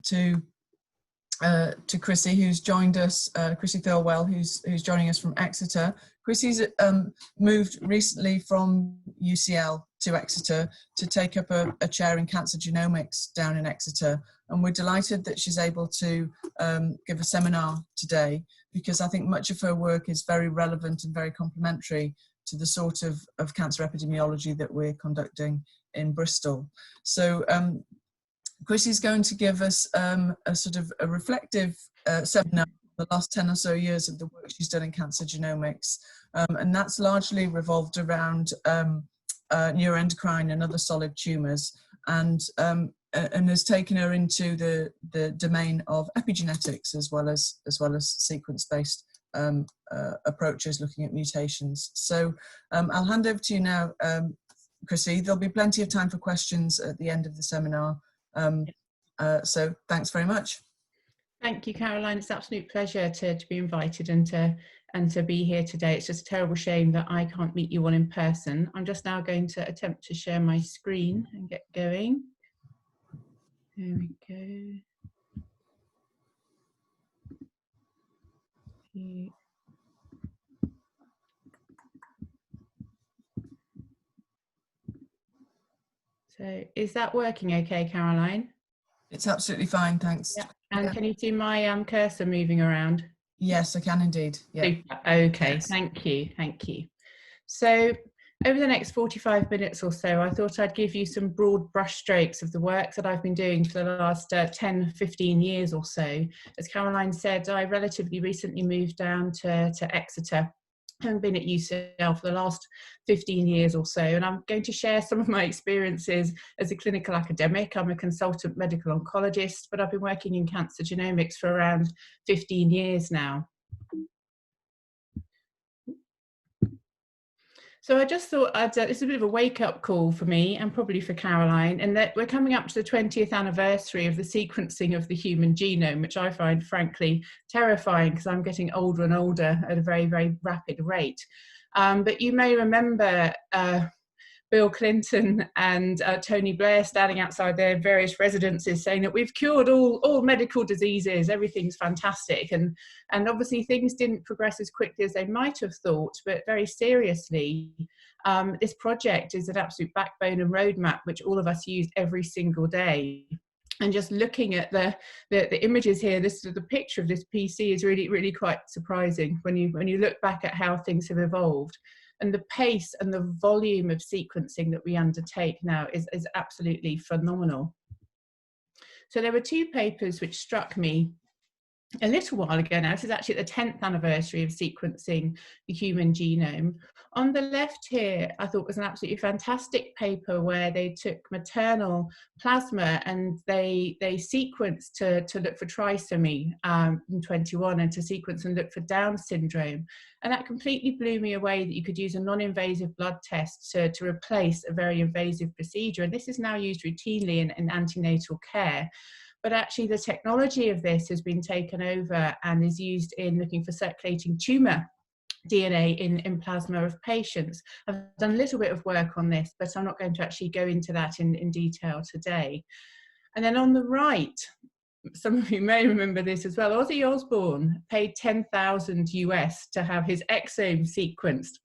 to Chrissie, who's joined us, Chrissie Thirlwell, who's joining us from Exeter. Chrissie's moved recently from UCL to Exeter to take up a chair in cancer genomics down in Exeter, and we're delighted that she's able to give a seminar today, because I think much of her work is very relevant and very complementary to the sort of cancer epidemiology that we're conducting in Bristol. So Chrissie's going to give us a sort of a reflective seminar on the last 10 or so years of the work she's done in cancer genomics, and that's largely revolved around neuroendocrine and other solid tumours, and has taken her into the domain of epigenetics as well as sequence-based approaches looking at mutations. So I'll hand over to you now, Chrissie. There'll be plenty of time for questions at the end of the seminar. So thanks very much. Thank you, Caroline. It's an absolute pleasure to be invited and to be here today. It's just a terrible shame that I can't meet you all in person. I'm just now going to attempt to share my screen and get going. There we go. So is that working okay, Caroline? It's absolutely fine, thanks. Yeah. And can you see my cursor moving around? Yes, I can indeed. Yeah. Super. Okay, yes. Thank you. So over the next 45 minutes or so, I thought I'd give you some broad brushstrokes of the work that I've been doing for the last 10, 15 years or so. As Caroline said, I relatively recently moved down to Exeter. I haven't been at UCL for the last 15 years or so, and I'm going to share some of my experiences as a clinical academic. I'm a consultant medical oncologist, but I've been working in cancer genomics for around 15 years now. So I just thought it's a bit of a wake-up call for me and probably for Caroline, and that we're coming up to the 20th anniversary of the sequencing of the human genome, which I find frankly terrifying because I'm getting older and older at a very, very rapid rate. But you may remember Bill Clinton and Tony Blair standing outside their various residences saying that we've cured all medical diseases, everything's fantastic. And obviously things didn't progress as quickly as they might have thought, but very seriously, this project is an absolute backbone and roadmap which all of us use every single day. And just looking at the images here, the picture of this PC is really, really quite surprising when you look back at how things have evolved. And the pace and the volume of sequencing that we undertake now is absolutely phenomenal. So there were two papers which struck me a little while ago now. This is actually the 10th anniversary of sequencing the human genome. On the left here, I thought was an absolutely fantastic paper where they took maternal plasma and they sequenced to look for trisomy in 21 and to sequence and look for Down syndrome. And that completely blew me away that you could use a non-invasive blood test to replace a very invasive procedure. And this is now used routinely in antenatal care. But actually the technology of this has been taken over and is used in looking for circulating tumour DNA in plasma of patients. I've done a little bit of work on this, but I'm not going to actually go into that in detail today. And then on the right, some of you may remember this as well, Ozzy Osbourne paid $10,000 US to have his exome sequenced.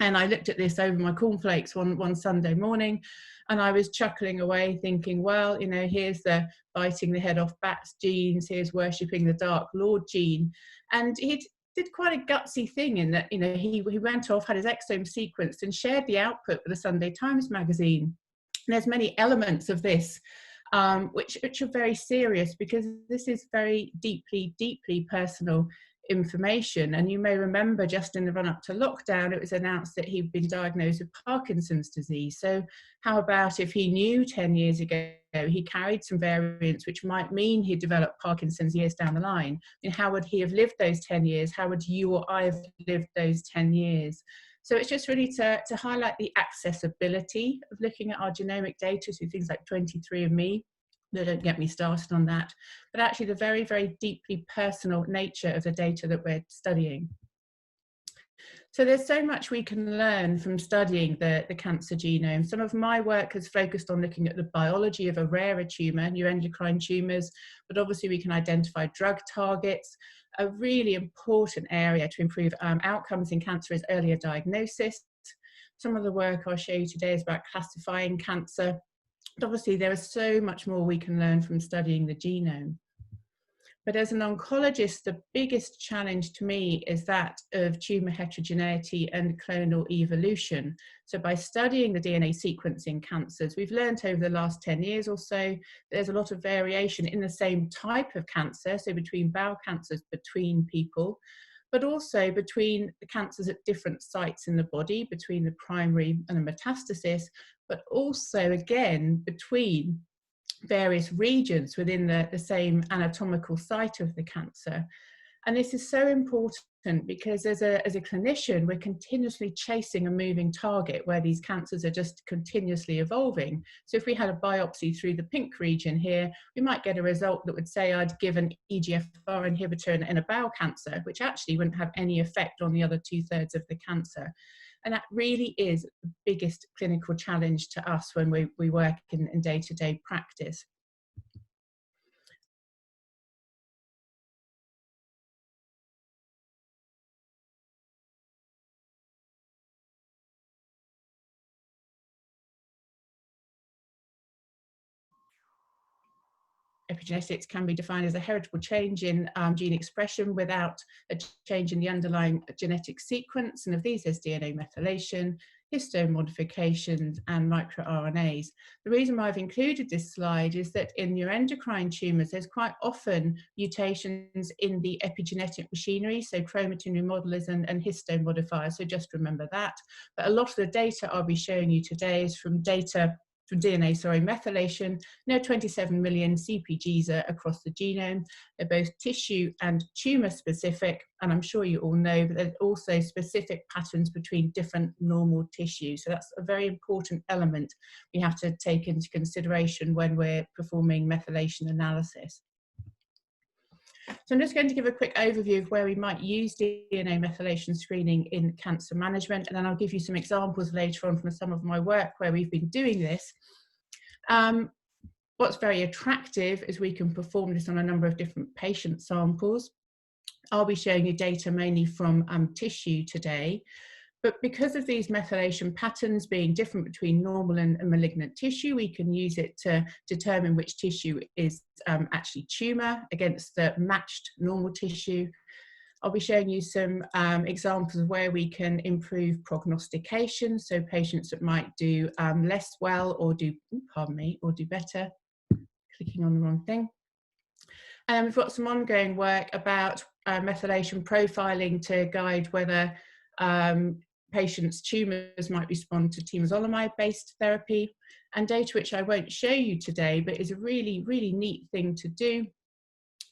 And I looked at this over my cornflakes one Sunday morning, and I was chuckling away thinking, well, you know, here's the biting the head off bats genes, here's worshipping the Dark Lord gene. And he did quite a gutsy thing in that, you know, he went off, had his exome sequenced and shared the output with the Sunday Times magazine. And there's many elements of this which are very serious, because this is very deeply, deeply personal information. And you may remember just in the run up to lockdown, it was announced that he'd been diagnosed with Parkinson's disease. So how about if he knew 10 years ago he carried some variants which might mean he'd develop Parkinson's years down the line? And how would he have lived those 10 years? How would you or I have lived those 10 years? So it's just really to highlight the accessibility of looking at our genomic data through things like 23andMe. Don't get me started on that, but actually the very, very deeply personal nature of the data that we're studying. So there's so much we can learn from studying the cancer genome. Some of my work has focused on looking at the biology of a rarer tumour, neuroendocrine tumours, but obviously we can identify drug targets. A really important area to improve outcomes in cancer is earlier diagnosis. Some of the work I'll show you today is about classifying cancer. But obviously there is so much more we can learn from studying the genome. But as an oncologist, the biggest challenge to me is that of tumour heterogeneity and clonal evolution. So by studying the DNA sequence in cancers, we've learned over the last 10 years or so, there's a lot of variation in the same type of cancer, so between bowel cancers, between people, but also between the cancers at different sites in the body, between the primary and the metastasis, but also again, between various regions within the same anatomical site of the cancer. And this is so important because as a clinician, we're continuously chasing a moving target where these cancers are just continuously evolving. So if we had a biopsy through the pink region here, we might get a result that would say I'd give an EGFR inhibitor in a bowel cancer, which actually wouldn't have any effect on the other 2/3 of the cancer. And that really is the biggest clinical challenge to us when we work in day-to-day practice. Epigenetics can be defined as a heritable change in gene expression without a change in the underlying genetic sequence. And of these, there's DNA methylation, histone modifications, and microRNAs. The reason why I've included this slide is that in neuroendocrine tumours, there's quite often mutations in the epigenetic machinery, so chromatin remodelers and histone modifiers. So just remember that. But a lot of the data I'll be showing you today is from DNA methylation. Now 27 million CpGs are across the genome. They're both tissue and tumour specific, and I'm sure you all know that there's also specific patterns between different normal tissues. So that's a very important element we have to take into consideration when we're performing methylation analysis. So I'm just going to give a quick overview of where we might use DNA methylation screening in cancer management, and then I'll give you some examples later on from some of my work where we've been doing this. What's very attractive is we can perform this on a number of different patient samples. I'll be showing you data mainly from tissue today. But because of these methylation patterns being different between normal and malignant tissue, we can use it to determine which tissue is actually tumour against the matched normal tissue. I'll be showing you some examples of where we can improve prognostication, so patients that might do less well or do better. Clicking on the wrong thing. And we've got some ongoing work about methylation profiling to guide whether patients' tumours might respond to temozolomide-based therapy, and data which I won't show you today, but is a really, really neat thing to do.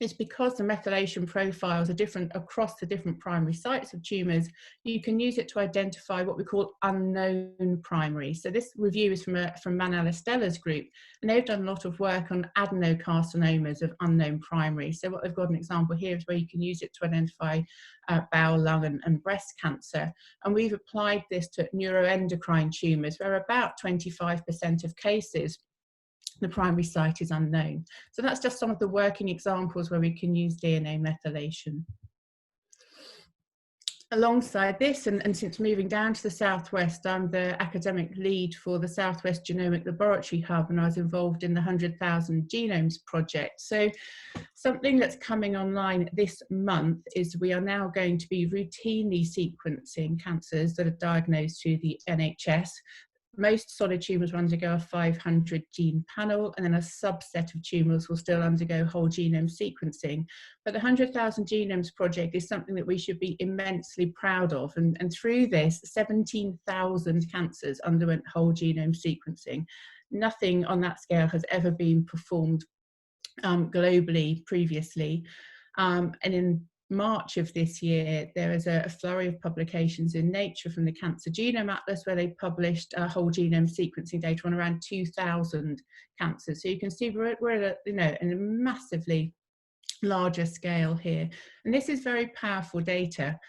Is because the methylation profiles are different across the different primary sites of tumours, you can use it to identify what we call unknown primaries. So this review is from Manal Estella's group, and they've done a lot of work on adenocarcinomas of unknown primaries. So what they've got an example here is where you can use it to identify bowel, lung and breast cancer. And we've applied this to neuroendocrine tumours, where about 25% of cases the primary site is unknown. So that's just some of the working examples where we can use DNA methylation. Alongside this, and since moving down to the Southwest, I'm the academic lead for the Southwest Genomic Laboratory Hub, and I was involved in the 100,000 Genomes project. So something that's coming online this month is we are now going to be routinely sequencing cancers that are diagnosed through the NHS. Most solid tumours will undergo a 500 gene panel, and then a subset of tumours will still undergo whole genome sequencing. But the 100,000 Genomes project is something that we should be immensely proud of. And through this, 17,000 cancers underwent whole genome sequencing. Nothing on that scale has ever been performed globally previously. And in March of this year, there is a flurry of publications in Nature from the Cancer Genome Atlas, where they published whole genome sequencing data on around 2,000 cancers. So you can see we're at in a massively larger scale here, and this is very powerful data.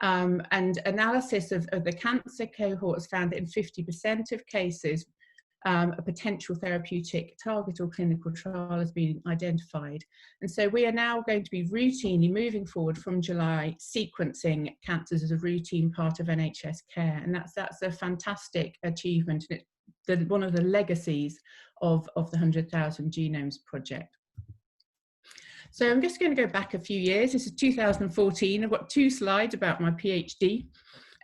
And analysis of the cancer cohorts found that in 50% of cases, a potential therapeutic target or clinical trial has been identified. And so we are now going to be routinely moving forward from July sequencing cancers as a routine part of NHS care. And that's a fantastic achievement. And it's one of the legacies of the 100,000 Genomes project. So I'm just going to go back a few years. This is 2014. I've got 2 slides about my PhD.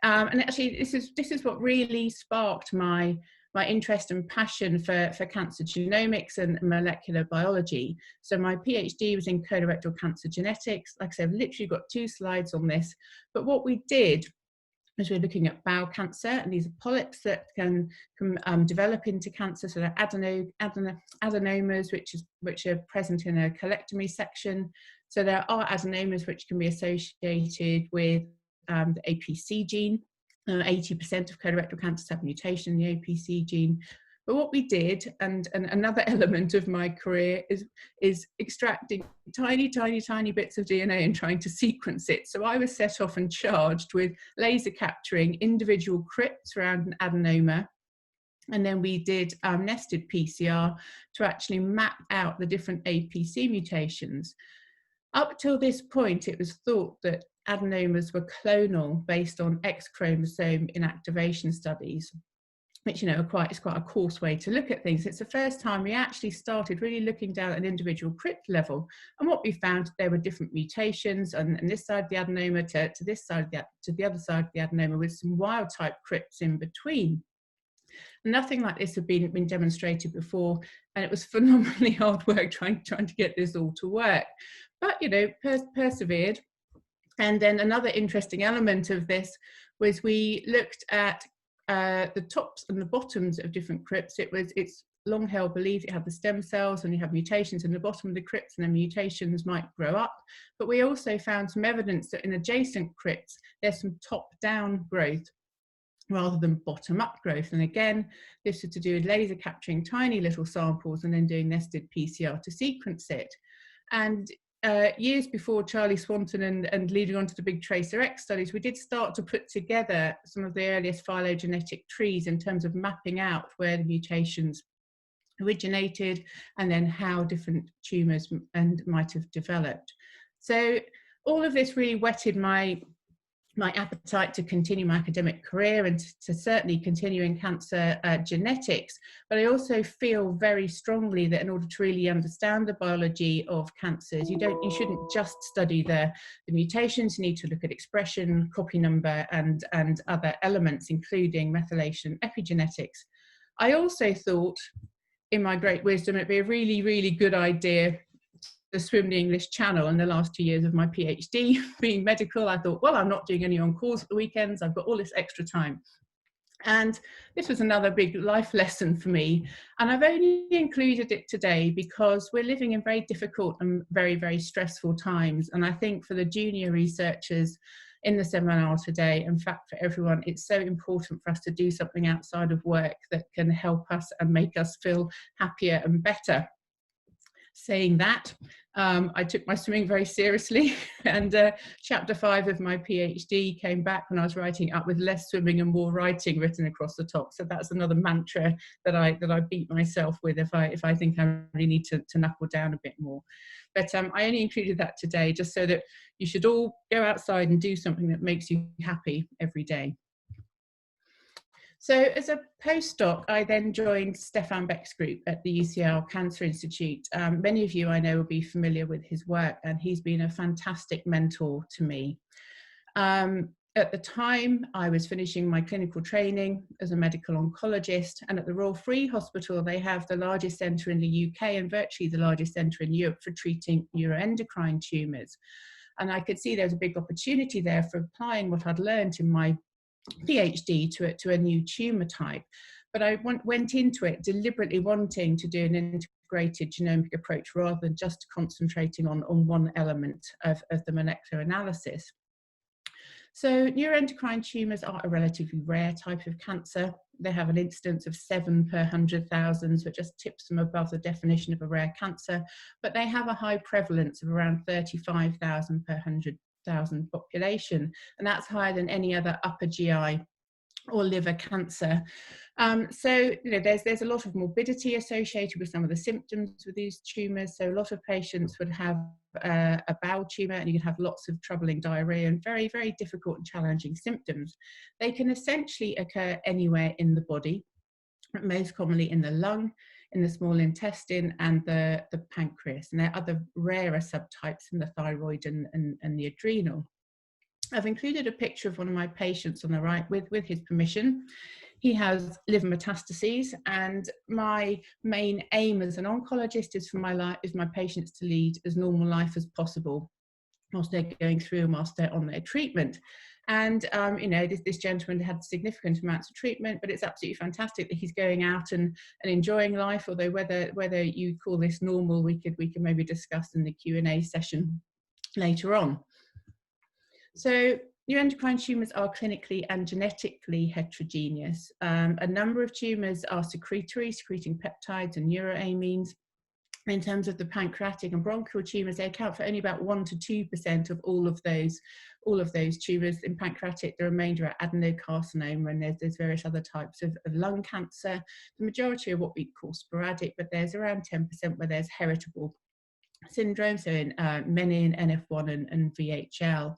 And actually, this is what really sparked my interest and passion for cancer genomics and molecular biology. So my PhD was in colorectal cancer genetics. Like I said, I've literally got 2 slides on this. But what we did was we're looking at bowel cancer, and these are polyps that can develop into cancer. So they're adenomas, which are present in a colectomy section. So there are adenomas which can be associated with the APC gene. 80% of colorectal cancers have mutation in the APC gene. But what we did, and another element of my career, is extracting tiny bits of DNA and trying to sequence it. So I was set off and charged with laser capturing individual crypts around an adenoma. And then we did nested PCR to actually map out the different APC mutations. Up till this point, it was thought that adenomas were clonal based on X chromosome inactivation studies, which, you know, is quite a coarse way to look at things. It's the first time we actually started really looking down at an individual crypt level. And what we found, there were different mutations on this side of the adenoma to this side, to the other side of the adenoma, with some wild type crypts in between. Nothing like this had been demonstrated before, and it was phenomenally hard work trying to get this all to work. But, you know, persevered. And then another interesting element of this was we looked at the tops and the bottoms of different crypts. It's long held belief you have the stem cells and you have mutations in the bottom of the crypts, and then mutations might grow up. But we also found some evidence that in adjacent crypts, there's some top-down growth rather than bottom-up growth. And again, this is to do with laser capturing tiny little samples and then doing nested PCR to sequence it. And years before Charlie Swanton and leading on to the big Tracer X studies, we did start to put together some of the earliest phylogenetic trees in terms of mapping out where the mutations originated and then how different tumours might have developed. So all of this really whetted my appetite to continue my academic career and to certainly continue in cancer genetics. But I also feel very strongly that in order to really understand the biology of cancers, you shouldn't just study the mutations. You need to look at expression, copy number, and other elements, including methylation, epigenetics. I also thought, in my great wisdom, it'd be a really, really good idea to swim the English Channel. In the last 2 years of my PhD, being medical, I thought, well, I'm not doing any on-calls at the weekends, I've got all this extra time. And this was another big life lesson for me. And I've only included it today because we're living in very difficult and very, very stressful times. And I think for the junior researchers in the seminar today, in fact, for everyone, it's so important for us to do something outside of work that can help us and make us feel happier and better. Saying that, I took my swimming very seriously, and chapter 5 of my PhD came back when I was writing up with less swimming and more writing written across the top. So that's another mantra that I beat myself with if I think I really need to knuckle down a bit more. But I only included that today just so that you should all go outside and do something that makes you happy every day. So as a postdoc, I then joined Stefan Beck's group at the UCL Cancer Institute. Many of you I know will be familiar with his work, and he's been a fantastic mentor to me. At the time, I was finishing my clinical training as a medical oncologist, and at the Royal Free Hospital, they have the largest centre in the UK and virtually the largest centre in Europe for treating neuroendocrine tumours. And I could see there was a big opportunity there for applying what I'd learned in my PhD to a new tumour type. But I went into it deliberately wanting to do an integrated genomic approach rather than just concentrating on one element of the molecular analysis. So neuroendocrine tumours are a relatively rare type of cancer. They have an incidence of 7 per 100,000, so it just tips them above the definition of a rare cancer, but they have a high prevalence of around 35,000 per 100,000. 100,000 population, and that's higher than any other upper GI or liver cancer. So there's a lot of morbidity associated with some of the symptoms with these tumours. So a lot of patients would have a bowel tumour, and you can have lots of troubling diarrhea and very, very difficult and challenging symptoms. They can essentially occur anywhere in the body, most commonly in the lung, in the small intestine, and the pancreas. And there are other rarer subtypes in the thyroid and the adrenal. I've included a picture of one of my patients on the right with his permission. He has liver metastases, and my main aim as an oncologist is for my patients to lead as normal life as possible whilst they're going through and whilst they're on their treatment. And this gentleman had significant amounts of treatment, but it's absolutely fantastic that he's going out and enjoying life. Although whether you call this normal, we can maybe discuss in the Q&A session later on. So neuroendocrine tumours are clinically and genetically heterogeneous. A number of tumours are secretory, secreting peptides and neuroamines. In terms of the pancreatic and bronchial tumours, they account for only about 1 to 2% of all of those tumours. In pancreatic, the remainder are adenocarcinoma, and there's various other types of lung cancer. The majority are what we call sporadic, but there's around 10% where there's heritable syndrome, so in menin, NF1 and VHL.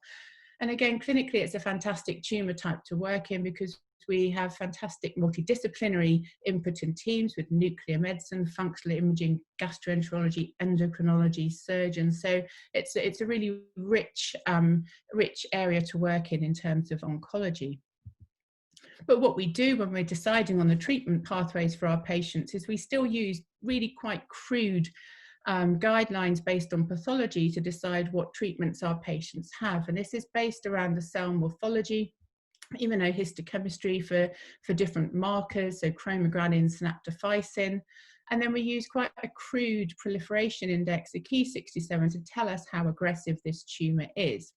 And again, clinically, it's a fantastic tumour type to work in because we have fantastic multidisciplinary input in teams with nuclear medicine, functional imaging, gastroenterology, endocrinology, surgeons. So it's a really rich area to work in terms of oncology. But what we do when we're deciding on the treatment pathways for our patients is we still use really quite crude guidelines based on pathology to decide what treatments our patients have. And this is based around the cell morphology, immunohistochemistry for different markers, so chromogranin, synaptophysin. And then we use quite a crude proliferation index, a Ki67, to tell us how aggressive this tumour is.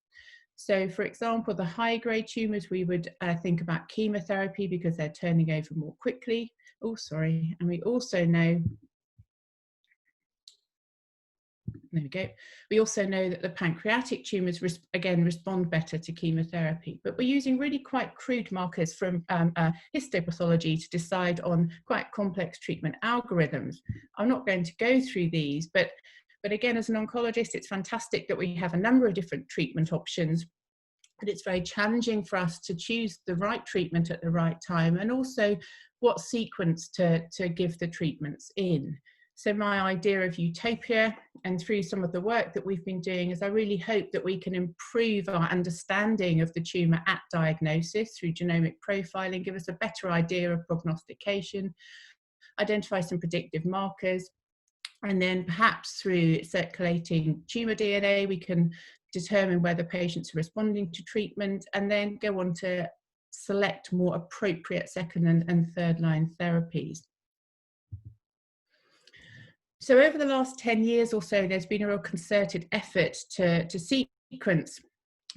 So, for example, the high-grade tumours, we would think about chemotherapy because they're turning over more quickly. Oh, sorry. And we also know, there we go. We also know that the pancreatic tumours, again, respond better to chemotherapy. But we're using really quite crude markers from histopathology to decide on quite complex treatment algorithms. I'm not going to go through these, but again, as an oncologist, it's fantastic that we have a number of different treatment options. But it's very challenging for us to choose the right treatment at the right time, and also what sequence to give the treatments in. So my idea of utopia, and through some of the work that we've been doing, is I really hope that we can improve our understanding of the tumour at diagnosis through genomic profiling, give us a better idea of prognostication, identify some predictive markers, and then perhaps through circulating tumour DNA, we can determine whether patients are responding to treatment, and then go on to select more appropriate second and third line therapies. So over the last 10 years or so, there's been a real concerted effort to sequence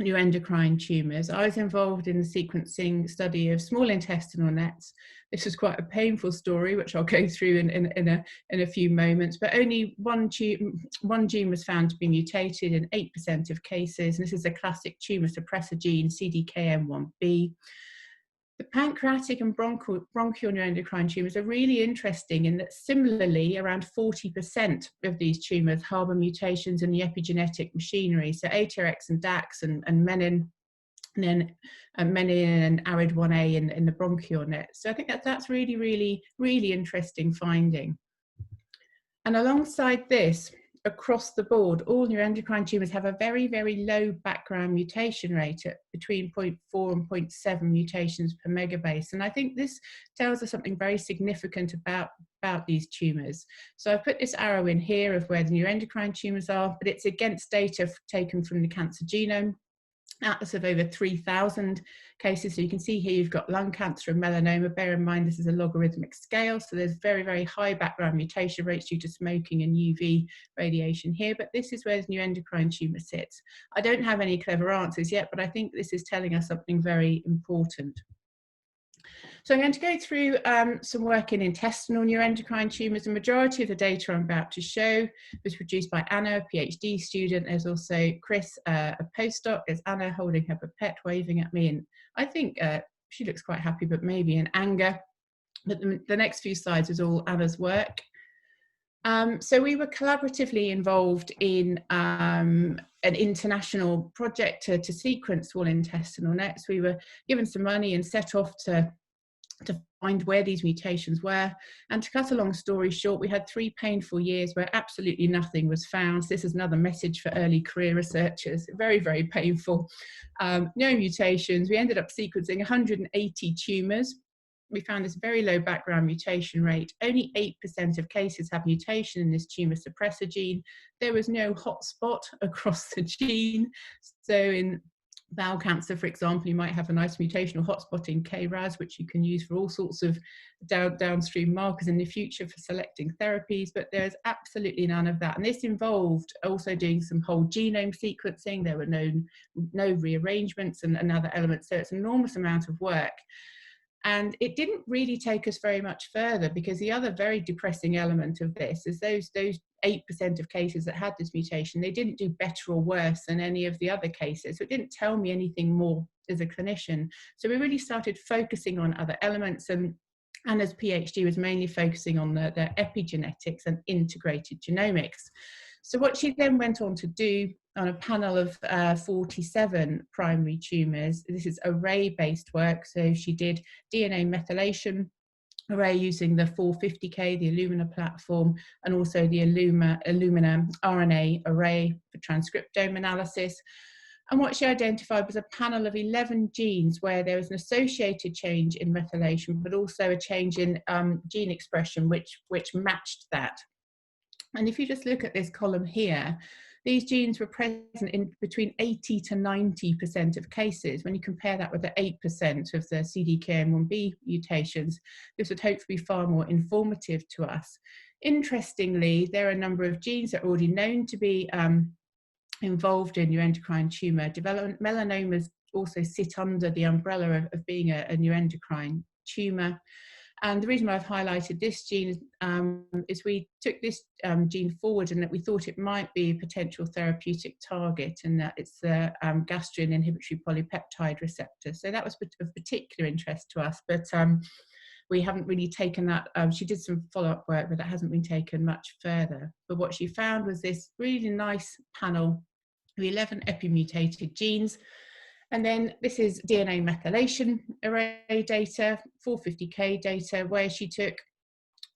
neuroendocrine tumours. I was involved in the sequencing study of small intestinal NETs. This was quite a painful story, which I'll go through in a few moments, but only one gene was found to be mutated in 8% of cases. And this is a classic tumour suppressor gene, CDKN1B. The pancreatic and bronchial neuroendocrine tumours are really interesting in that similarly around 40% of these tumours harbour mutations in the epigenetic machinery, so ATRX and DAX and menin, and then menin and ARID1A in the bronchial NETs. So I think that's really, really, really interesting finding. And alongside this, across the board, all neuroendocrine tumours have a very, very low background mutation rate at between 0.4 and 0.7 mutations per megabase. And I think this tells us something very significant about these tumours. So I've put this arrow in here of where the neuroendocrine tumours are, but it's against data taken from the cancer genome atlas of over 3,000 cases. So you can see here you've got lung cancer and melanoma. Bear in mind this is a logarithmic scale, so there's very, very high background mutation rates due to smoking and UV radiation here, but this is where the neuroendocrine tumour sits. I don't have any clever answers yet, but I think this is telling us something very important. So I'm going to go through some work in intestinal neuroendocrine tumours. The majority of the data I'm about to show was produced by Anna, a PhD student. There's also Chris, a postdoc. There's Anna holding her pipette, waving at me, and I think she looks quite happy, but maybe in anger. But the next few slides is all Anna's work. So we were collaboratively involved in an international project to sequence all intestinal nets. We were given some money and set off to find where these mutations were. And to cut a long story short, we had 3 painful years where absolutely nothing was found. So this is another message for early career researchers. Very, very painful. No mutations. We ended up sequencing 180 tumours. We found this very low background mutation rate. Only 8% of cases have mutation in this tumour suppressor gene. There was no hotspot across the gene. So in bowel cancer, for example, you might have a nice mutational hotspot in KRAS, which you can use for all sorts of downstream markers in the future for selecting therapies, but there's absolutely none of that. And this involved also doing some whole genome sequencing. There were no rearrangements and other elements. So it's an enormous amount of work. And it didn't really take us very much further, because the other very depressing element of this is those 8% of cases that had this mutation, they didn't do better or worse than any of the other cases. So it didn't tell me anything more as a clinician. So we really started focusing on other elements, and Anna's PhD was mainly focusing on the epigenetics and integrated genomics. So what she then went on to do on a panel of 47 primary tumours, this is array-based work. So she did DNA methylation array using the 450K, the Illumina platform, and also the Illumina RNA array for transcriptome analysis. And what she identified was a panel of 11 genes where there was an associated change in methylation, but also a change in gene expression, which matched that. And if you just look at this column here, these genes were present in between 80 to 90% of cases. When you compare that with the 8% of the CDKN1B mutations, this would hopefully be far more informative to us. Interestingly, there are a number of genes that are already known to be involved in neuroendocrine tumour development. Melanomas also sit under the umbrella of being a neuroendocrine tumour. And the reason why I've highlighted this gene is we took this gene forward, and that we thought it might be a potential therapeutic target, and that it's the gastrin inhibitory polypeptide receptor. So that was of particular interest to us, but we haven't really taken that. She did some follow-up work, but that hasn't been taken much further. But what she found was this really nice panel of 11 epimutated genes. And then this is DNA methylation array data, 450K data, where she took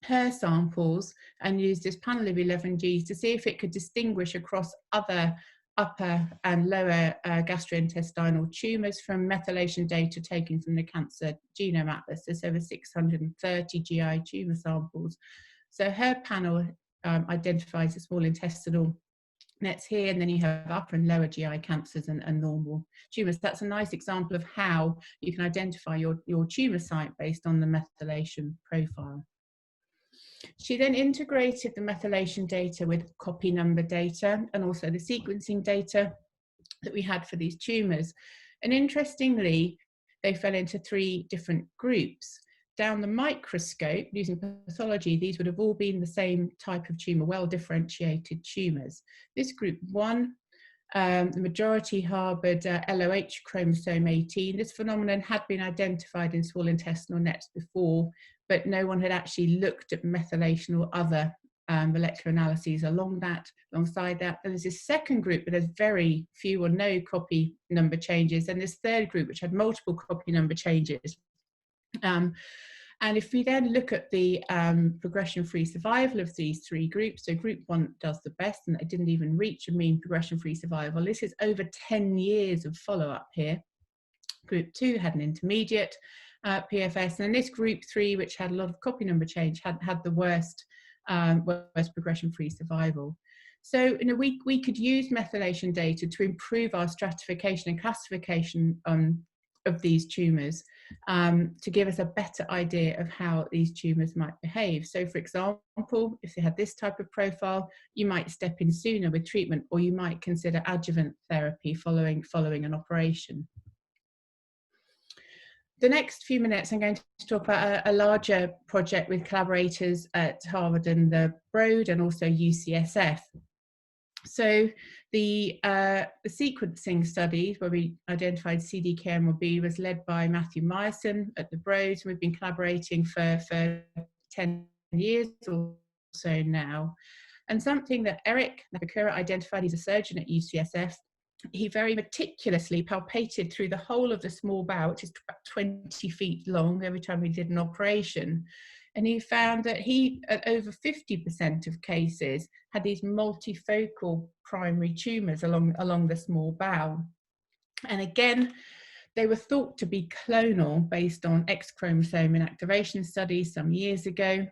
her samples and used this panel of 11 genes to see if it could distinguish across other upper and lower gastrointestinal tumours from methylation data taken from the Cancer Genome Atlas. There's over 630 GI tumour samples. So her panel identifies the small intestinal nets here, and then you have upper and lower GI cancers and normal tumours. That's a nice example of how you can identify your tumour site based on the methylation profile. She then integrated the methylation data with copy number data and also the sequencing data that we had for these tumours. And interestingly, they fell into 3 different groups. Down the microscope, using pathology, these would have all been the same type of tumour, well-differentiated tumours. This group 1, the majority harboured LOH chromosome 18. This phenomenon had been identified in small intestinal nets before, but no one had actually looked at methylation or other molecular analyses alongside that. And there's this second group that has very few or no copy number changes, and this third group which had multiple copy number changes. And if we then look at the progression-free survival of these 3 groups, so group 1 does the best, and it didn't even reach a mean progression-free survival. This is over 10 years of follow-up here. Group 2 had an intermediate PFS, and then this group 3, which had a lot of copy number change, had the worst progression-free survival. So we could use methylation data to improve our stratification and classification of these tumours, to give us a better idea of how these tumours might behave. So for example, if they had this type of profile, you might step in sooner with treatment, or you might consider adjuvant therapy following an operation. the next few minutes, I'm going to talk about a larger project with collaborators at Harvard and the Broad and also UCSF. So the sequencing study where we identified CDKN1B was led by Matthew Myerson at the Broad. We've been collaborating for 10 years or so now. And something that Eric Nabakura identified, he's a surgeon at UCSF, he very meticulously palpated through the whole of the small bowel, which is about 20 feet long every time we did an operation. And he found that he, at over 50% of cases, had these multifocal primary tumours along the small bowel. And again, they were thought to be clonal based on X chromosome inactivation studies some years ago.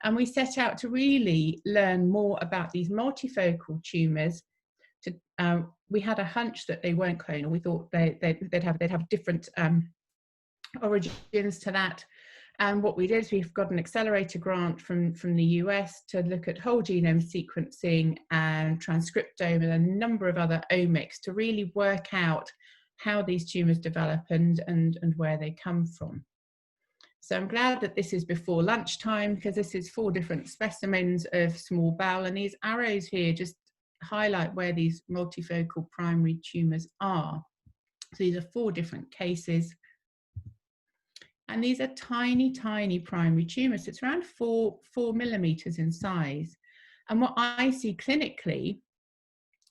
And we set out to really learn more about these multifocal tumours. We had a hunch that they weren't clonal. We thought they'd have different origins to that. And what we did is we've got an accelerator grant from the US to look at whole genome sequencing and transcriptome and a number of other omics to really work out how these tumours develop and where they come from. So I'm glad that this is before lunchtime, because this is 4 different specimens of small bowel, and these arrows here just highlight where these multifocal primary tumours are. So these are 4 different cases. And these are tiny, tiny primary tumours. It's around 4 millimetres in size. And what I see clinically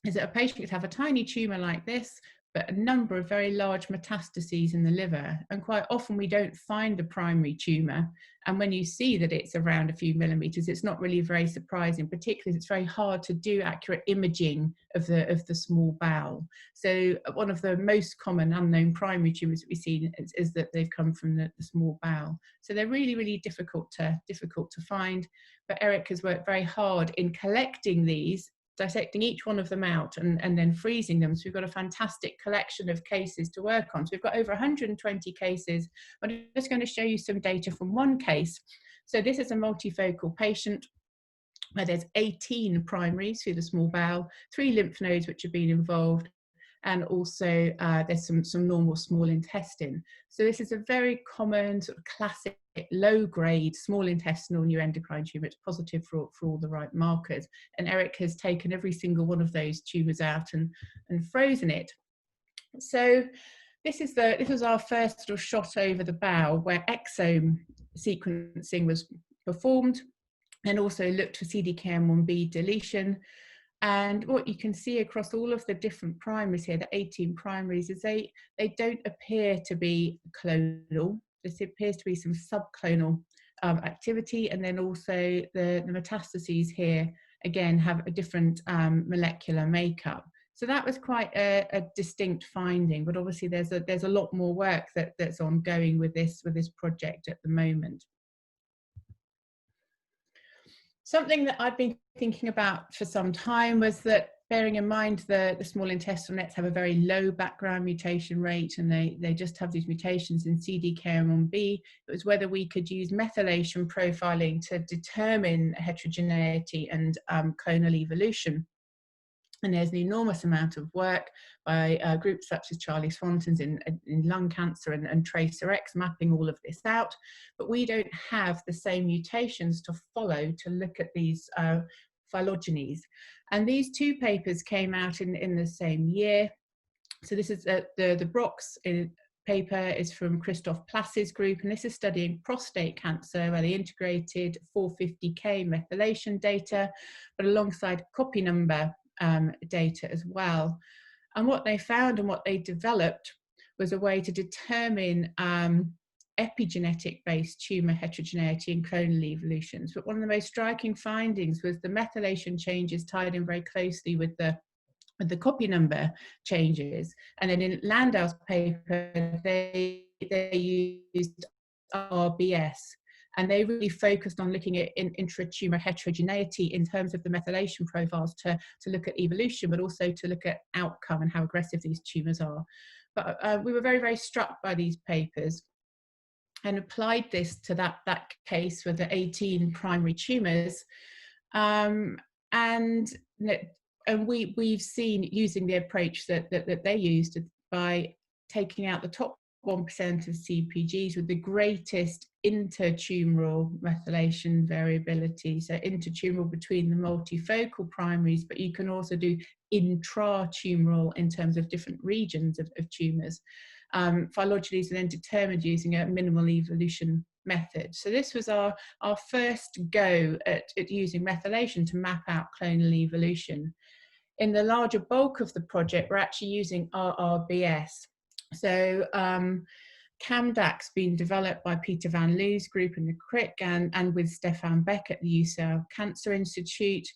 is that a patient could have a tiny tumour like this, but a number of very large metastases in the liver. And quite often we don't find the primary tumour. And when you see that it's around a few millimetres, it's not really very surprising, particularly it's very hard to do accurate imaging of the small bowel. So one of the most common unknown primary tumours that we see is that they've come from the small bowel. So they're really, really difficult to find. But Eric has worked very hard in collecting these, dissecting each one of them out and then freezing them. So we've got a fantastic collection of cases to work on. So we've got over 120 cases. I'm just going to show you some data from one case. So this is a multifocal patient where there's 18 primaries through the small bowel, 3 lymph nodes which have been involved, and also there's some normal small intestine. So this is a very common sort of classic low-grade small intestinal neuroendocrine tumour. It's positive for all the right markers. And Eric has taken every single one of those tumours out and frozen it. So this was our first sort of shot over the bowel where exome sequencing was performed and also looked for CDKN1B deletion. And what you can see across all of the different primaries here, the 18 primaries, is they don't appear to be clonal. There appears to be some subclonal activity, and then also the metastases here again have a different molecular makeup. So that was quite a distinct finding, but obviously there's a lot more work that's ongoing with this project at the moment. Something that I've been thinking about for some time was that, bearing in mind the small intestinal nets have a very low background mutation rate, and they just have these mutations in CDKN1B, it was whether we could use methylation profiling to determine heterogeneity and clonal evolution. And there's an enormous amount of work by groups such as Charlie Swanton's in lung cancer and TracerX mapping all of this out. But we don't have the same mutations to follow to look at these phylogenies. And these 2 papers came out in the same year. So this is the Brox paper is from Christophe Plas's group, and this is studying prostate cancer where they integrated 450K methylation data, but alongside copy number data as well. And what they found and what they developed was a way to determine epigenetic based tumour heterogeneity and clonal evolutions. But one of the most striking findings was the methylation changes tied in very closely with the copy number changes. And then in Landau's paper, they used RBS. And they really focused on looking at intra-tumour heterogeneity in terms of the methylation profiles to look at evolution, but also to look at outcome and how aggressive these tumours are. But we were very, very struck by these papers and applied this to that case with the 18 primary tumours. And we've seen, using the approach that they used by taking out the top 1% of CPGs with the greatest intertumoral methylation variability. So intertumoral between the multifocal primaries, but you can also do intratumoral in terms of different regions of tumours. Phylogenies are then determined using a minimal evolution method. So this was our first go at using methylation to map out clonal evolution. In the larger bulk of the project, we're actually using RRBS. So CAMDAC's been developed by Peter van Loo's group in the Crick and with Stefan Beck at the UCL Cancer Institute.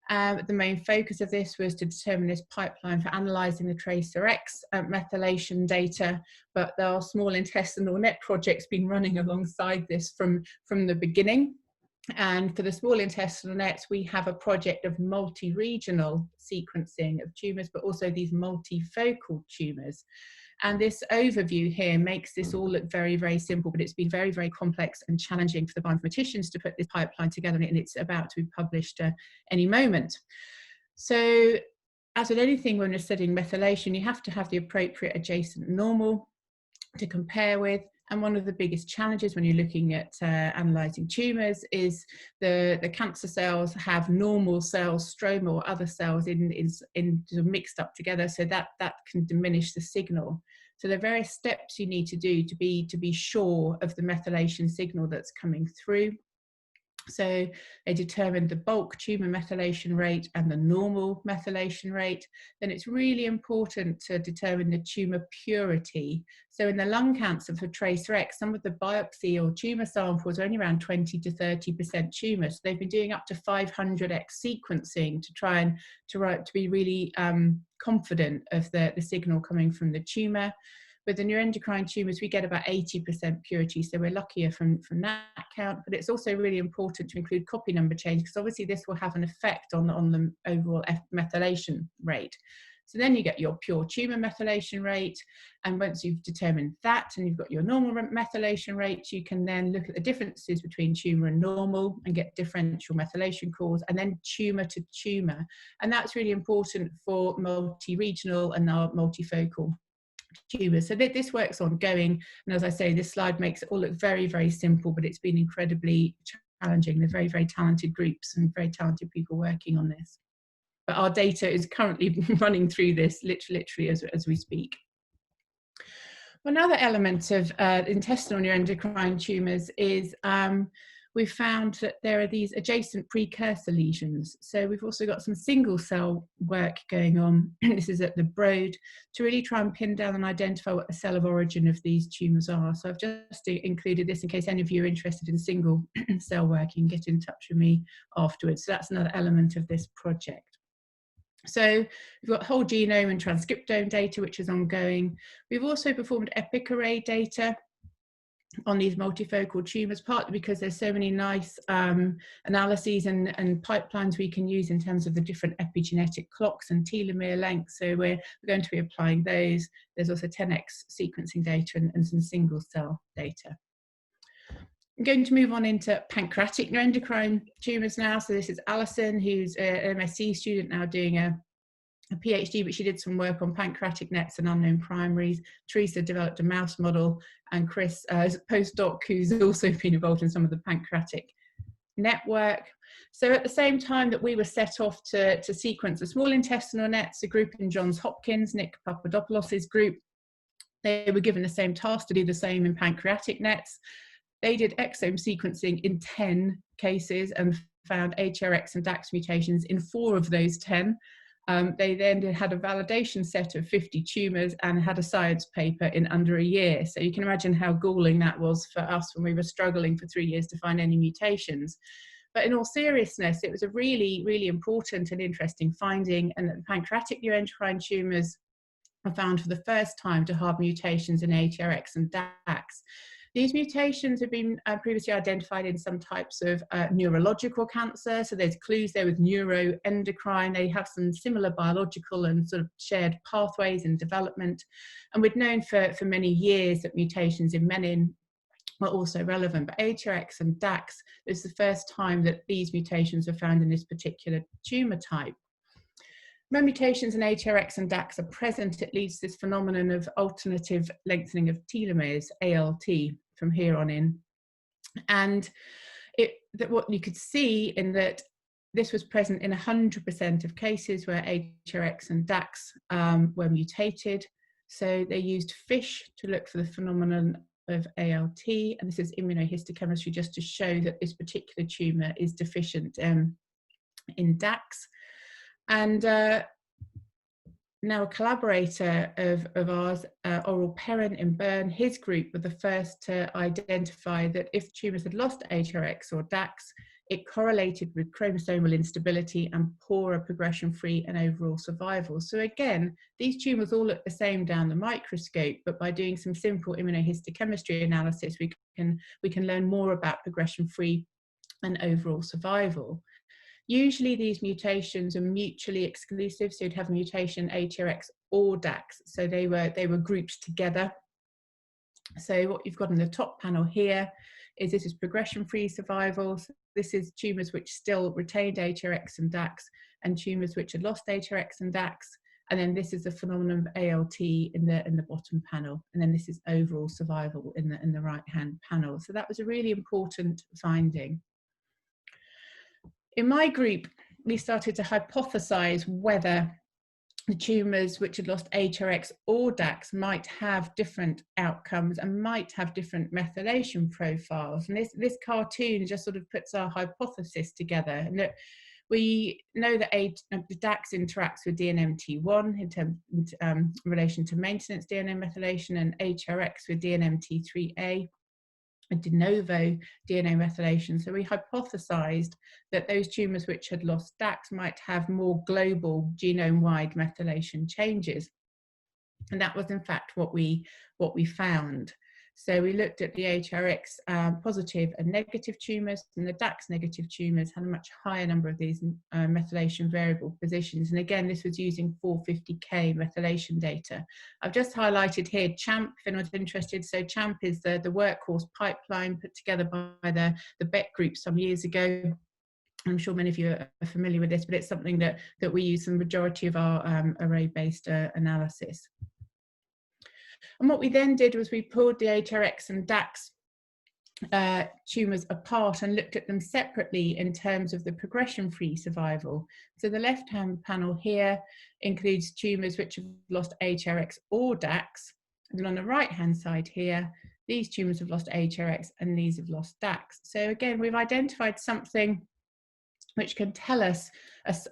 The main focus of this was to determine this pipeline for analysing the TRACERx methylation data, but our small intestinal net project's been running alongside this from the beginning. And for the small intestinal nets, we have a project of multi-regional sequencing of tumours, but also these multifocal tumours. And this overview here makes this all look very, very simple, but it's been very, very complex and challenging for the bioinformaticians to put this pipeline together, and it's about to be published any moment. So as with anything when you're studying methylation, you have to have the appropriate adjacent normal to compare with. And one of the biggest challenges when you're looking at analysing tumours is the cancer cells have normal cells, stroma or other cells in mixed up together, so that can diminish the signal. So there are various steps you need to do to be sure of the methylation signal that's coming through. So they determined the bulk tumour methylation rate and the normal methylation rate. Then it's really important to determine the tumour purity. So in the lung cancer for TRACERx, some of the biopsy or tumour samples are only around 20 to 30% tumour. So they've been doing up to 500x sequencing to try and to be really confident of the signal coming from the tumour. With the neuroendocrine tumours, we get about 80% purity, so we're luckier from that count. But it's also really important to include copy number change, because obviously this will have an effect on the overall methylation rate. So then you get your pure tumour methylation rate, and once you've determined that and you've got your normal methylation rate, you can then look at the differences between tumour and normal and get differential methylation calls, and then tumour to tumour. And that's really important for multi-regional and our multifocal tumours. So this work's ongoing, and as I say, this slide makes it all look very, very simple, but it's been incredibly challenging. They're very, very talented groups and very talented people working on this. But our data is currently running through this literally as we speak. Another element of intestinal neuroendocrine tumours is we've found that there are these adjacent precursor lesions. So we've also got some single cell work going on. This is at the Broad, to really try and pin down and identify what the cell of origin of these tumours are. So I've just included this in case any of you are interested in single cell work. You can get in touch with me afterwards. So that's another element of this project. So we've got whole genome and transcriptome data, which is ongoing. We've also performed epic-array data on these multifocal tumours, partly because there's so many nice analyses and pipelines we can use in terms of the different epigenetic clocks and telomere lengths. So we're going to be applying those. There's also 10x sequencing data and some single cell data. I'm going to move on into pancreatic neuroendocrine tumours now. So this is Alison, who's an MSc student now doing a PhD, but she did some work on pancreatic nets and unknown primaries. Teresa developed a mouse model, and Chris is a postdoc who's also been involved in some of the pancreatic network. So at the same time that we were set off to sequence the small intestinal nets, a group in Johns Hopkins, Nick Papadopoulos's group, they were given the same task to do the same in pancreatic nets. They did exome sequencing in 10 cases and found HRX and DAX mutations in 4 of those 10. They then had a validation set of 50 tumours and had a science paper in under a year. So you can imagine how galling that was for us when we were struggling for 3 years to find any mutations. But in all seriousness, it was a really, really important and interesting finding, and that pancreatic neuroendocrine tumours are found for the first time to have mutations in HRX and DAX. These mutations have been previously identified in some types of neurological cancer. So there's clues there with neuroendocrine. They have some similar biological and sort of shared pathways in development. And we've known for many years that mutations in menin are also relevant. But HRX and DAX is the first time that these mutations are found in this particular tumor type. when mutations in HRX and DAX are present, it leads to this phenomenon of alternative lengthening of telomeres, ALT, from here on in. And what you could see in that this was present in 100% of cases where HRX and DAX were mutated. So they used FISH to look for the phenomenon of ALT, and this is immunohistochemistry just to show that this particular tumour is deficient in DAX. And now a collaborator of ours, Oral Perrin in Bern, his group were the first to identify that if tumours had lost HRX or DAX, it correlated with chromosomal instability and poorer progression-free and overall survival. So again, these tumours all look the same down the microscope, but by doing some simple immunohistochemistry analysis, we can learn more about progression-free and overall survival. Usually these mutations are mutually exclusive, so you'd have a mutation HRX or DAX, so they were grouped together. So what you've got in the top panel here is this is progression-free survival. So this is tumours which still retained HRX and DAX, and tumours which had lost HRX and DAX. And then this is the phenomenon of ALT in the bottom panel, and then this is overall survival in the right-hand panel. So that was a really important finding. In my group, we started to hypothesize whether the tumours which had lost HRX or DAX might have different outcomes and might have different methylation profiles. And this cartoon just sort of puts our hypothesis together. And that we know that the DAX interacts with DNMT1 in relation to maintenance DNA methylation, and HRX with DNMT3A. A de novo DNA methylation. So we hypothesized that those tumours which had lost DAX might have more global genome-wide methylation changes. And that was in fact what we found. So we looked at the HRX positive and negative tumours, and the DAX negative tumours had a much higher number of these methylation variable positions. And again, this was using 450K methylation data. I've just highlighted here CHAMP, if anyone's interested. So CHAMP is the workhorse pipeline put together by the Beck group some years ago. I'm sure many of you are familiar with this, but it's something that we use in the majority of our array-based analysis. And what we then did was we pulled the HRX and DAX tumours apart and looked at them separately in terms of the progression-free survival. So the left-hand panel here includes tumours which have lost HRX or DAX. And then on the right-hand side here, these tumours have lost HRX and these have lost DAX. So again, we've identified something which can tell us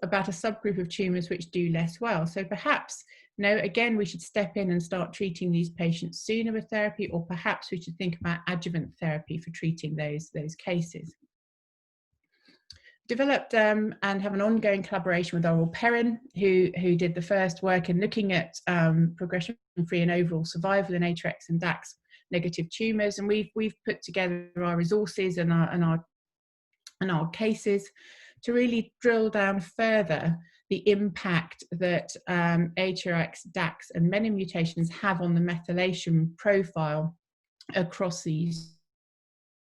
about a subgroup of tumours which do less well. So perhaps, again, we should step in and start treating these patients sooner with therapy, or perhaps we should think about adjuvant therapy for treating those cases. Developed and have an ongoing collaboration with Oral Perrin, who did the first work in looking at progression-free and overall survival in HRX and DAX negative tumours, and we've put together our resources and our cases to really drill down further the impact that HRX, DAX and menin mutations have on the methylation profile across these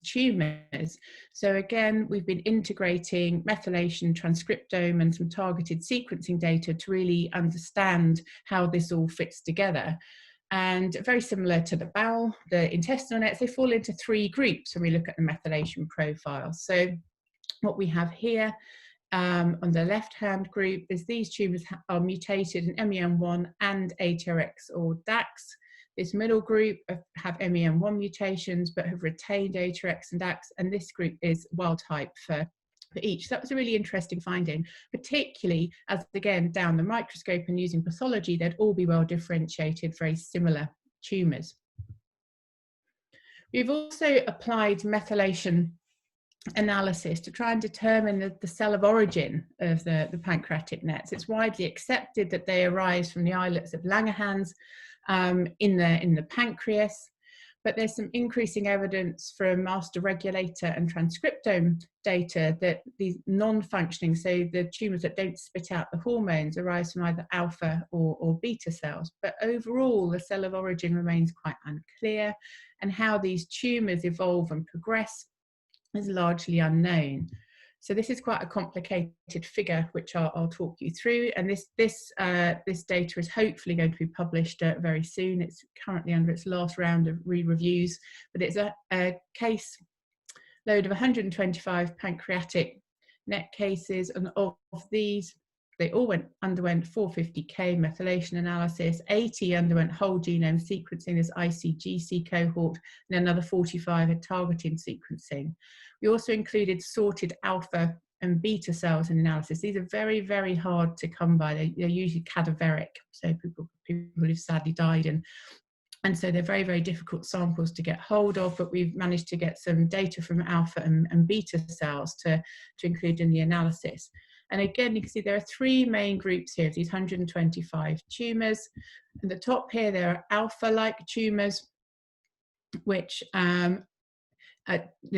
tumours. So again, we've been integrating methylation, transcriptome and some targeted sequencing data to really understand how this all fits together. And very similar to the bowel, the intestinal nets, they fall into three groups when we look at the methylation profile. So what we have here on the left-hand group is these tumours are mutated in MEN1 and HRX or DAX. This middle group have MEN1 mutations but have retained HRX and DAX, and this group is wild type for each. So that was a really interesting finding, particularly as, again, down the microscope and using pathology, they'd all be well differentiated, very similar tumours. We've also applied methylation analysis to try and determine the cell of origin of the pancreatic nets. It's widely accepted that they arise from the islets of Langerhans in the pancreas, but there's some increasing evidence from master regulator and transcriptome data that these non-functioning, so the tumours that don't spit out the hormones, arise from either alpha or beta cells. But overall, the cell of origin remains quite unclear, and how these tumours evolve and progress is largely unknown. So this is quite a complicated figure, which I'll talk you through. And this data is hopefully going to be published very soon. It's currently under its last round of re-reviews, but it's a case load of 125 pancreatic NET cases, and of these, they all underwent 450K methylation analysis, 80 underwent whole genome sequencing, this ICGC cohort, and another 45 had targeting sequencing. We also included sorted alpha and beta cells in analysis. These are very, very hard to come by. They're usually cadaveric, so people who've sadly died, and so they're very, very difficult samples to get hold of, but we've managed to get some data from alpha and beta cells to include in the analysis. And again, you can see there are three main groups here of these 125 tumours. At the top here, there are alpha-like tumours, which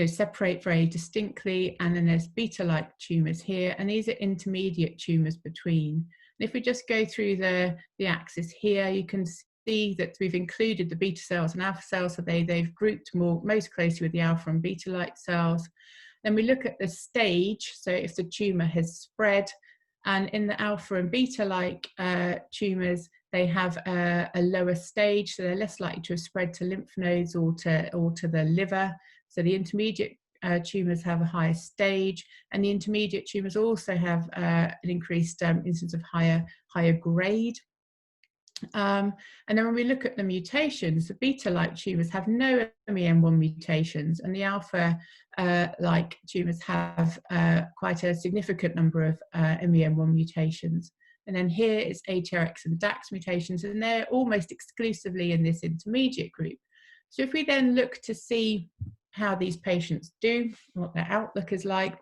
separate very distinctly, and then there's beta-like tumours here, and these are intermediate tumours between. And if we just go through the axis here, you can see that we've included the beta cells and alpha cells, so they've grouped most closely with the alpha and beta-like cells. Then we look at the stage, so if the tumour has spread, and in the alpha and beta-like tumours, they have a lower stage, so they're less likely to have spread to lymph nodes or to the liver. So the intermediate tumours have a higher stage, and the intermediate tumours also have an increased incidence of higher grade. And then when we look at the mutations, the beta-like tumours have no MEN1 mutations, and the alpha-like tumours have quite a significant number of MEN1 mutations. And then here it's ATRX and DAX mutations, and they're almost exclusively in this intermediate group. So if we then look to see how these patients do, what their outlook is like,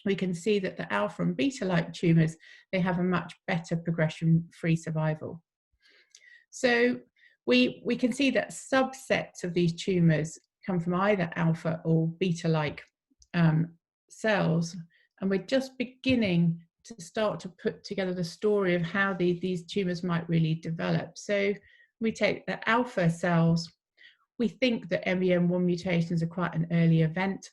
we can see that the alpha and beta-like tumours, they have a much better progression-free survival. So we can see that subsets of these tumours come from either alpha or beta-like cells, and we're just beginning to start to put together the story of how these tumours might really develop. So we take the alpha cells, we think that MEN1 mutations are quite an early event,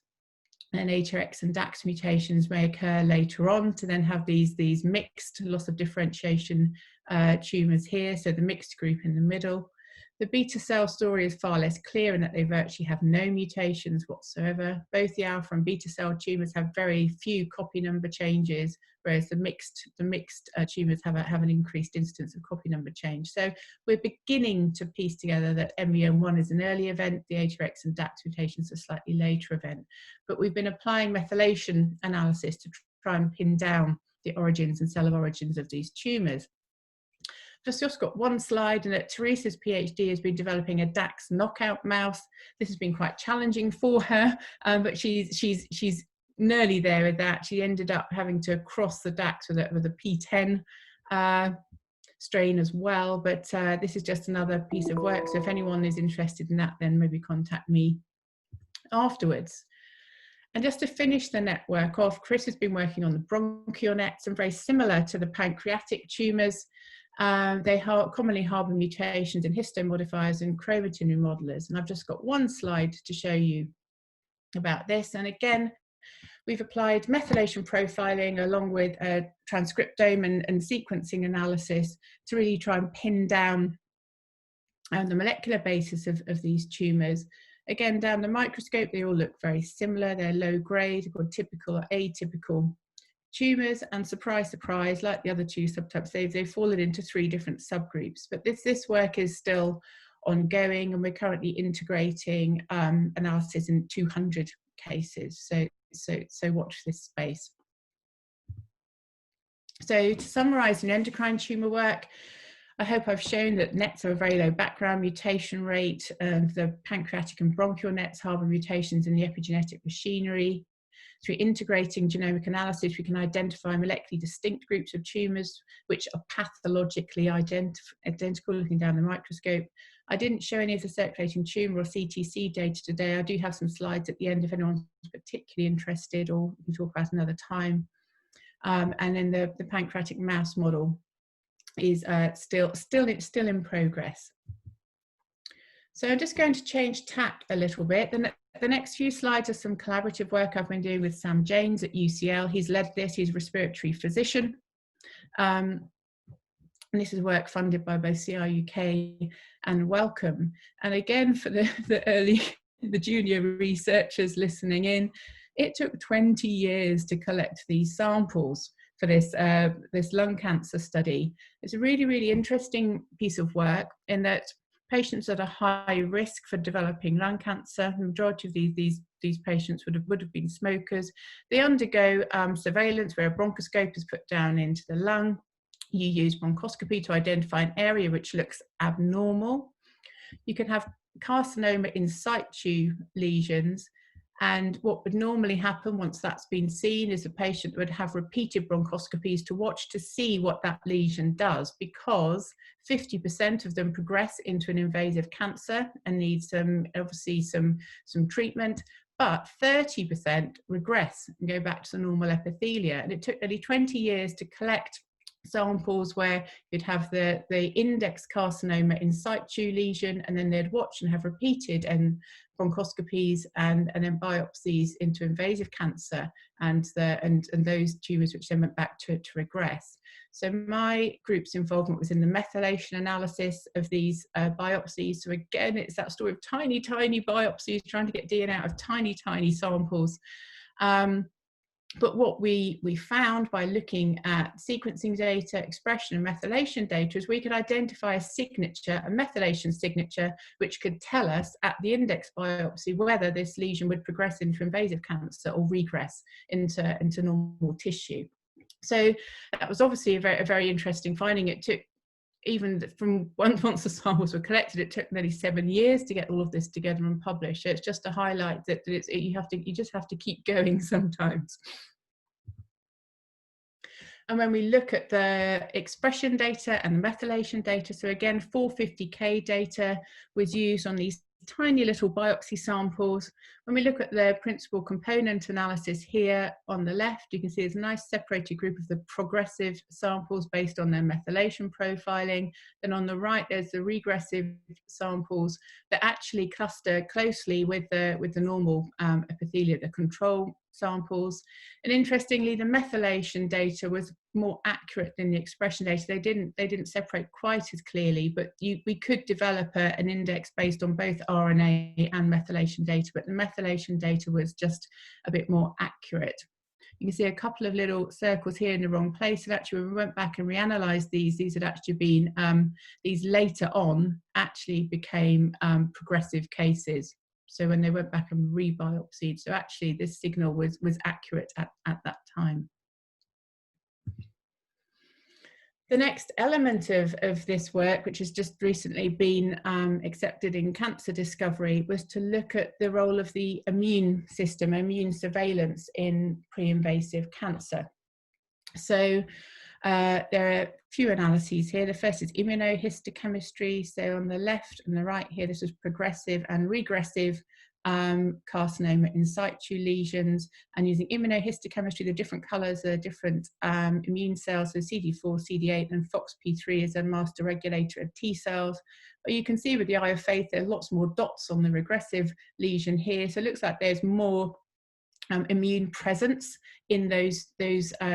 and ATRX and DAX mutations may occur later on to then have these mixed loss of differentiation tumours here, so the mixed group in the middle. The beta cell story is far less clear in that they virtually have no mutations whatsoever. Both the alpha and beta cell tumours have very few copy number changes, whereas the mixed tumours have an increased instance of copy number change. So we're beginning to piece together that MEN1 is an early event, the ATRX and DAX mutations are a slightly later event. But we've been applying methylation analysis to try and pin down the origins and cell of origins of these tumours. Just got one slide, and that Teresa's PhD has been developing a DAX knockout mouse. This has been quite challenging for her, but she's nearly there with that. She ended up having to cross the DAX with a P10 strain as well, but this is just another piece of work. So if anyone is interested in that, then maybe contact me afterwards. And just to finish the network off, Chris has been working on the bronchial nets, and very similar to the pancreatic tumours, they commonly harbour mutations in histone modifiers and chromatin remodelers. And I've just got one slide to show you about this. And again, we've applied methylation profiling along with transcriptome and sequencing analysis to really try and pin down the molecular basis of these tumours. Again, down the microscope, they all look very similar. They're low grade, or typical or atypical tumours, and surprise, surprise, like the other two subtypes, they've fallen into three different subgroups. But this work is still ongoing, and we're currently integrating analysis in 200 cases. So watch this space. So to summarise in endocrine tumour work, I hope I've shown that NETs are a very low background mutation rate, and the pancreatic and bronchial NETs harbour mutations in the epigenetic machinery. Through integrating genomic analysis, we can identify molecularly distinct groups of tumours which are pathologically identical looking down the microscope. I didn't show any of the circulating tumour or CTC data today. I do have some slides at the end if anyone's particularly interested, or we can talk about another time. And then the pancreatic mouse model is still in progress. So I'm just going to change tack a little bit. The next few slides are some collaborative work I've been doing with Sam James at UCL. He's led this, he's a respiratory physician. And this is work funded by both CR UK and Wellcome. And again, for the junior researchers listening in, it took 20 years to collect these samples for this lung cancer study. It's a really, really interesting piece of work in that patients at a high risk for developing lung cancer, the majority of these patients would have been smokers. They undergo surveillance where a bronchoscope is put down into the lung. You use bronchoscopy to identify an area which looks abnormal. You can have carcinoma in situ lesions, and what would normally happen once that's been seen is a patient would have repeated bronchoscopies to watch to see what that lesion does, because 50% of them progress into an invasive cancer and need obviously some treatment, but 30% regress and go back to the normal epithelia. And it took nearly 20 years to collect samples where you'd have the index carcinoma in situ lesion, and then they'd watch and have repeated bronchoscopies and then biopsies into invasive cancer and those tumours which then went back to regress. So my group's involvement was in the methylation analysis of these biopsies. So again, it's that story of tiny biopsies, trying to get DNA out of tiny samples. But what we found by looking at sequencing data, expression and methylation data is we could identify a signature, a methylation signature, which could tell us at the index biopsy whether this lesion would progress into invasive cancer or regress into normal tissue. So that was obviously a very interesting finding. It took, even from once the samples were collected, it took nearly 7 years to get all of this together and published. So it's just to highlight that you just have to keep going sometimes. And when we look at the expression data and the methylation data, so again, 450K data was used on these tiny little biopsy samples. When we look at the principal component analysis here on the left, you can see there's a nice separated group of the progressive samples based on their methylation profiling. Then on the right, there's the regressive samples that actually cluster closely with the normal epithelia, the control samples. And interestingly, the methylation data was more accurate than the expression data. They didn't separate quite as clearly, but we could develop an index based on both RNA and methylation data, but the methylation data was just a bit more accurate. You can see a couple of little circles here in the wrong place, and actually when we went back and reanalyzed these had actually been, these later on actually became progressive cases. So when they went back and rebiopsied, so actually this signal was accurate at that time. The next element of this work, which has just recently been accepted in cancer discovery, was to look at the role of the immune system, immune surveillance in pre-invasive cancer. So there are a few analyses here. The first is immunohistochemistry. So on the left and the right here, this is progressive and regressive carcinoma in situ lesions, and using immunohistochemistry, the different colors are different immune cells, so CD4, CD8, and FOXP3 is a master regulator of T cells. But you can see with the eye of faith, there are lots more dots on the regressive lesion here. So it looks like there's more immune presence in those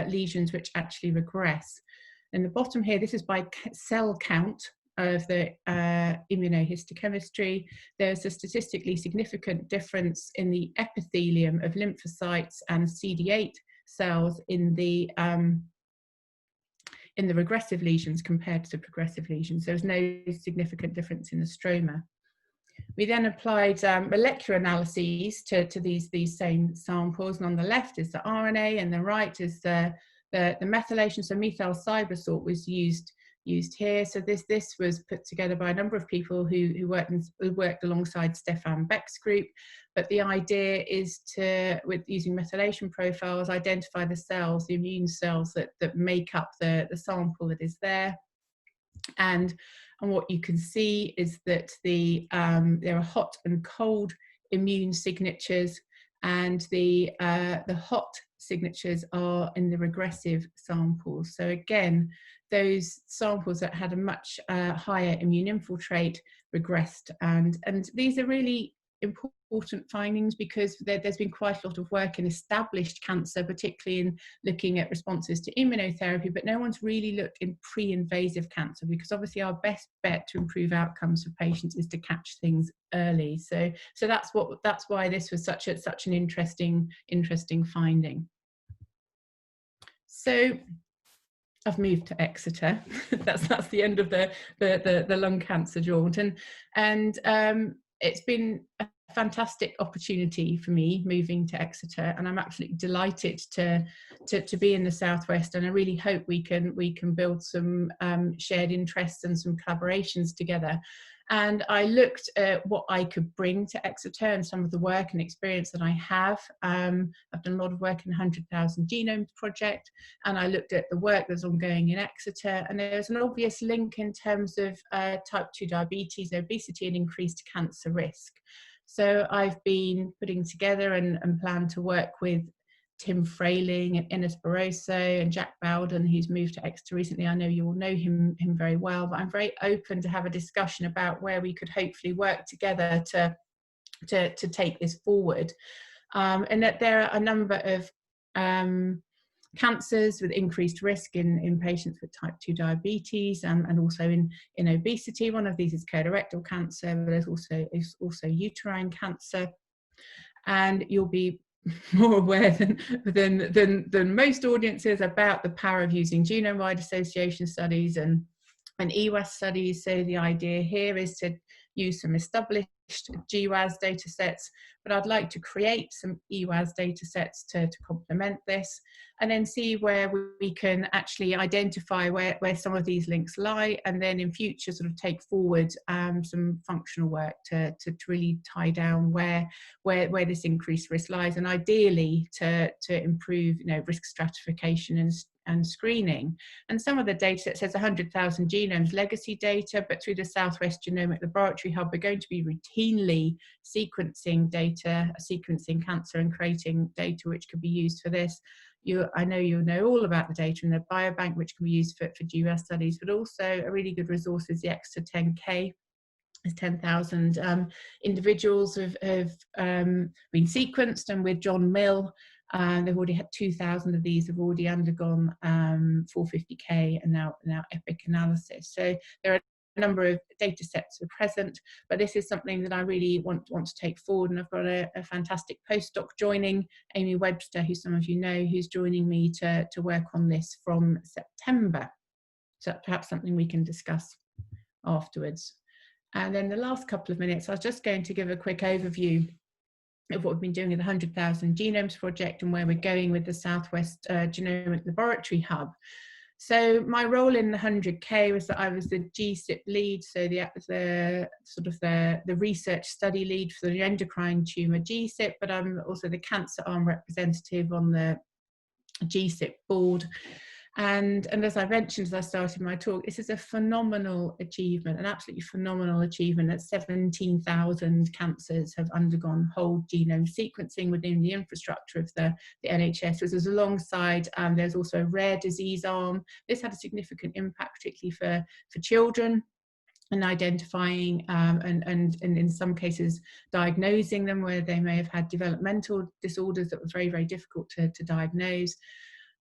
lesions which actually regress. In the bottom here, this is by cell count of the immunohistochemistry. There's a statistically significant difference in the epithelium of lymphocytes and CD8 cells in the regressive lesions compared to progressive lesions. There's no significant difference in the stroma. We then applied molecular analyses to these same samples, and on the left is the RNA, and the right is the methylation. So methyl cybersalt was used here. So this was put together by a number of people who worked alongside Stefan Beck's group. But the idea is to, with using methylation profiles, identify the cells, the immune cells that make up the sample that is there. And what you can see is that there are hot and cold immune signatures, and the hot signatures are in the regressive samples. So again, those samples that had a much higher immune infiltrate regressed. And these are really important findings, because there's been quite a lot of work in established cancer, particularly in looking at responses to immunotherapy, but no one's really looked in pre-invasive cancer, because obviously our best bet to improve outcomes for patients is to catch things early. So that's why this was such an interesting finding. So I've moved to Exeter. that's the end of the lung cancer jaunt, and it's been a fantastic opportunity for me moving to Exeter, and I'm absolutely delighted to be in the Southwest, and I really hope we can build some shared interests and some collaborations together. And I looked at what I could bring to Exeter and some of the work and experience that I have. I've done a lot of work in the 100,000 Genomes project, and I looked at the work that's ongoing in Exeter, and there's an obvious link in terms of type 2 diabetes, obesity, and increased cancer risk. So I've been putting together and plan to work with Tim Frayling and Ines Barroso and Jack Bowden, who's moved to Exeter recently. I know you all know him very well, but I'm very open to have a discussion about where we could hopefully work together to take this forward. And that there are a number of cancers with increased risk in patients with type 2 diabetes and also in obesity. One of these is colorectal cancer, but there's also uterine cancer. And you'll be more aware than most audiences about the power of using genome-wide association studies and EWAS studies. So the idea here is to use some established GWAS data sets, but I'd like to create some EWAS data sets to complement this, and then see where we can actually identify where some of these links lie, and then in future sort of take forward some functional work to really tie down where this increased risk lies, and ideally to improve risk stratification and screening. And some of the data that says 100,000 genomes legacy data, but through the Southwest Genomic Laboratory Hub, we're going to be routinely sequencing data, sequencing cancer and creating data which could be used for this. I know you'll know all about the data in the biobank, which can be used for GWAS studies, but also a really good resource is the Exeter 10K. 10,000 individuals have been sequenced, and with John Mill, they've already had 2,000 of these have already undergone 450K and now EPIC analysis. So there are a number of data sets are present, but this is something that I really want to take forward, and I've got a fantastic postdoc joining, Amy Webster, who some of you know, who's joining me to work on this from September. So perhaps something we can discuss afterwards. And then the last couple of minutes, I was just going to give a quick overview of what we've been doing in the 100,000 Genomes project and where we're going with the Southwest Genomic Laboratory Hub. So my role in the 100K was that I was the GSIP lead, so the research study lead for the neuroendocrine tumour GSIP, but I'm also the cancer arm representative on the GSIP board. And as I mentioned as I started my talk, this is a phenomenal achievement, an absolutely phenomenal achievement that 17,000 cancers have undergone whole genome sequencing within the infrastructure of the NHS. This is alongside, there's also a rare disease arm. This had a significant impact, particularly for children, and identifying and in some cases diagnosing them where they may have had developmental disorders that were very, very difficult to diagnose.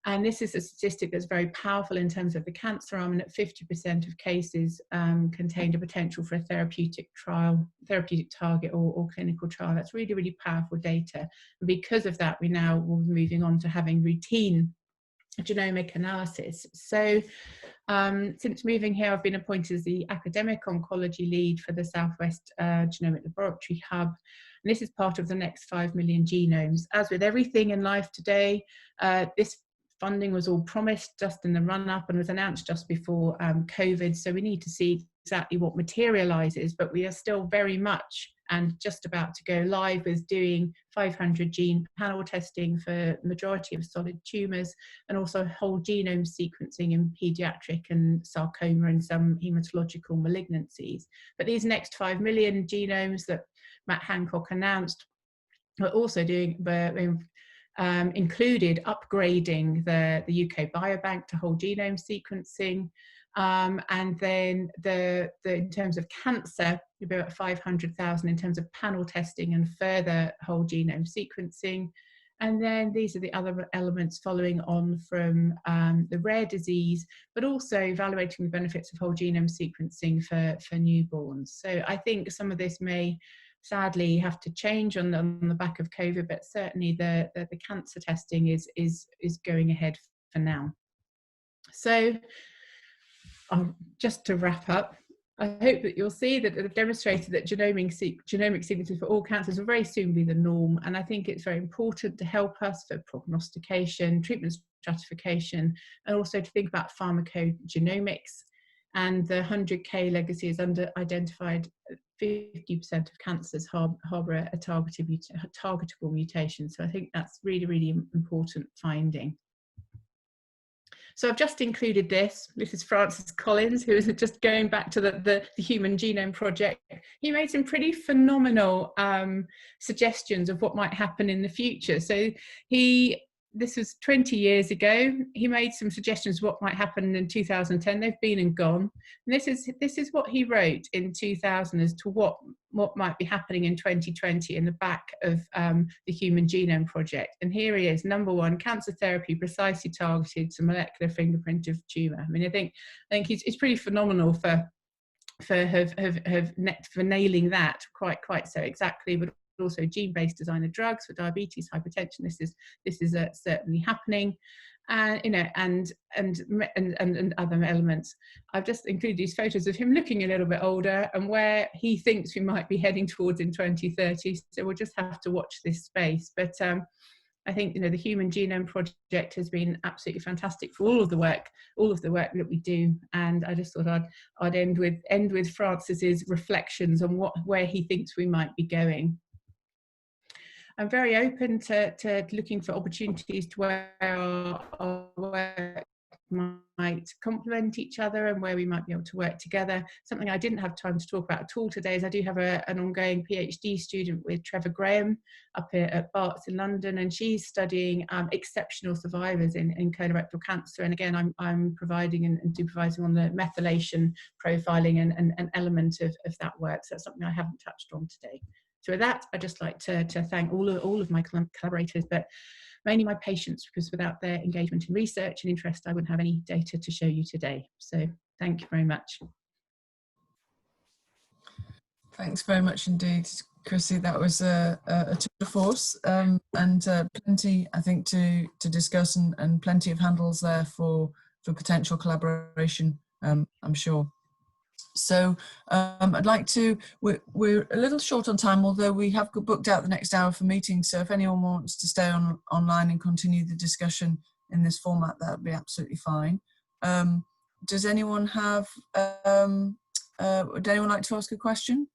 And this is a statistic that's very powerful in terms of the cancer arm, and that 50% of cases contained a potential for a therapeutic target or clinical trial. That's really, really powerful data. And because of that, we now will be moving on to having routine genomic analysis. So since moving here, I've been appointed as the academic oncology lead for the Southwest Genomic Laboratory Hub. And this is part of the next 5 million genomes. As with everything in life today, this funding was all promised just in the run-up and was announced just before COVID. So we need to see exactly what materialises, but we are still very much and just about to go live with doing 500 gene panel testing for the majority of solid tumours, and also whole genome sequencing in paediatric and sarcoma and some hematological malignancies. But these next 5 million genomes that Matt Hancock announced, we're also doing included upgrading the UK Biobank to whole genome sequencing. And then in terms of cancer, about 500,000 in terms of panel testing and further whole genome sequencing. And then these are the other elements following on from the rare disease, but also evaluating the benefits of whole genome sequencing for newborns. So I think some of this may sadly have to change on the back of COVID, but certainly the cancer testing is going ahead for now. So just to wrap up, I hope that you'll see that they've demonstrated that genomic sequences for all cancers will very soon be the norm. And I think it's very important to help us for prognostication, treatment stratification, and also to think about pharmacogenomics. And the 100K legacy has identified 50% of cancers harbour a targetable mutation. So I think that's really, really important finding. So I've just included this. This is Francis Collins, who is just going back to the Human Genome Project. He made some pretty phenomenal suggestions of what might happen in the future. So this was 20 years ago. He made some suggestions of what might happen in 2010. They've been and gone. And this is what he wrote in 2000 as to what might be happening in 2020 in the back of the Human Genome Project. And here he is, number one, cancer therapy precisely targeted to molecular fingerprint of tumour. I mean, I think he's pretty phenomenal for nailing that quite so exactly, but also gene-based design of drugs for diabetes, hypertension. This is certainly happening, and and other elements. I've just included these photos of him looking a little bit older and where he thinks we might be heading towards in 2030. So we'll just have to watch this space. But I think the Human Genome Project has been absolutely fantastic for all of the work that we do. And I just thought I'd end with Francis's reflections on where he thinks we might be going. I'm very open to looking for opportunities to where our work might complement each other and where we might be able to work together. Something I didn't have time to talk about at all today is I do have an ongoing PhD student with Trevor Graham up here at Barts in London, and she's studying exceptional survivors in colorectal cancer. And again, I'm providing and supervising on the methylation profiling and an element of that work. So that's something I haven't touched on today. So with that, I'd just like to thank all of my collaborators, but mainly my patients, because without their engagement in research and interest, I wouldn't have any data to show you today. So thank you very much. Thanks very much indeed, Chrissie. That was a tour de force, and plenty, I think, to discuss, and plenty of handles there for potential collaboration, I'm sure. So I'd like to, we're a little short on time, although we have booked out the next hour for meetings. So if anyone wants to stay online and continue the discussion in this format, that would be absolutely fine. Does anyone have, would anyone like to ask a question?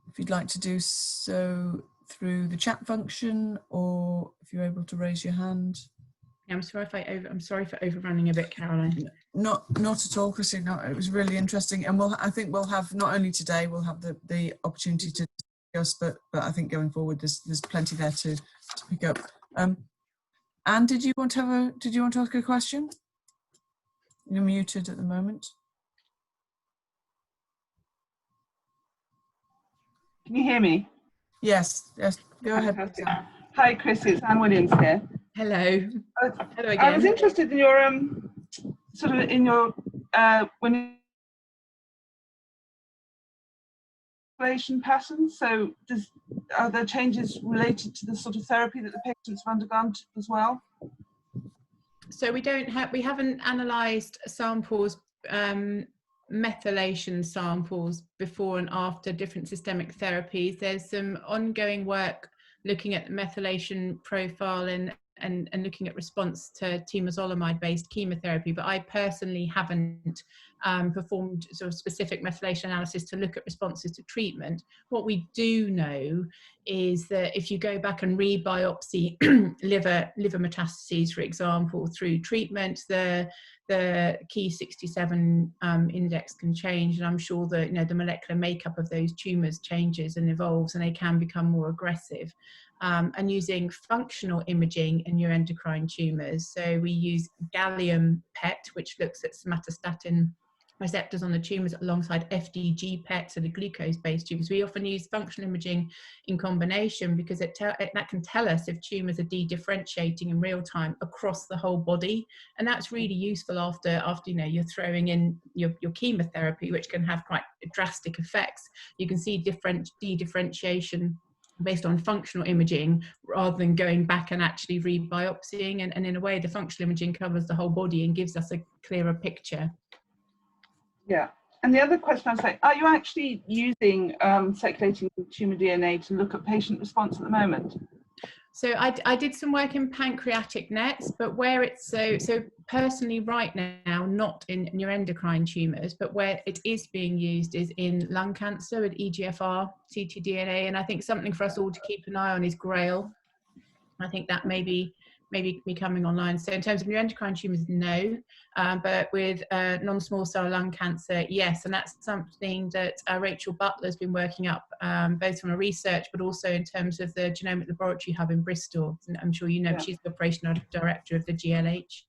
If you'd like to do so through the chat function, or if you're able to raise your hand. I'm sorry for overrunning a bit, Caroline. Not at all, Chrissie. No, it was really interesting, and I think we'll have, not only today, we'll have the opportunity to discuss, but I think going forward, there's plenty there to pick up. Anne, did you want to ask a question? You're muted at the moment. Can you hear me? Yes. Go ahead. Hi, Chrissie. It's Anne Williams here. Hello. Hello again. I was interested in your when population patterns. So, are there changes related to the sort of therapy that the patients have undergone as well? So we haven't analysed samples, methylation samples before and after different systemic therapies. There's some ongoing work looking at the methylation profile and looking at response to temozolomide-based chemotherapy, but I personally haven't performed sort of specific methylation analysis to look at responses to treatment. What we do know is that if you go back and re-biopsy liver metastases, for example, through treatment, the key 67 index can change, and I'm sure that, you know, the molecular makeup of those tumours changes and evolves, and they can become more aggressive. And using functional imaging in neuroendocrine tumours, so we use gallium PET, which looks at somatostatin receptors on the tumours alongside FDG PET, so the glucose-based tumours. We often use functional imaging in combination because that can tell us if tumours are de-differentiating in real time across the whole body, and that's really useful after you know, you're throwing in your chemotherapy, which can have quite drastic effects. You can see different de-differentiation based on functional imaging rather than going back and actually re-biopsying, and in a way the functional imaging covers the whole body and gives us a clearer picture. Yeah, and the other question I was like, are you actually using circulating tumour DNA to look at patient response at the moment? So I did some work in pancreatic NETs, but where it's so personally right now, not in neuroendocrine tumours, but where it is being used is in lung cancer with EGFR, ctDNA, and I think something for us all to keep an eye on is GRAIL. I think that maybe be coming online. So in terms of neuroendocrine tumours, no, but with non-small cell lung cancer, yes, and that's something that Rachel Butler's been working up, both from a research but also in terms of the genomic laboratory hub in Bristol. And I'm sure you know, she's the operational director of the GLH.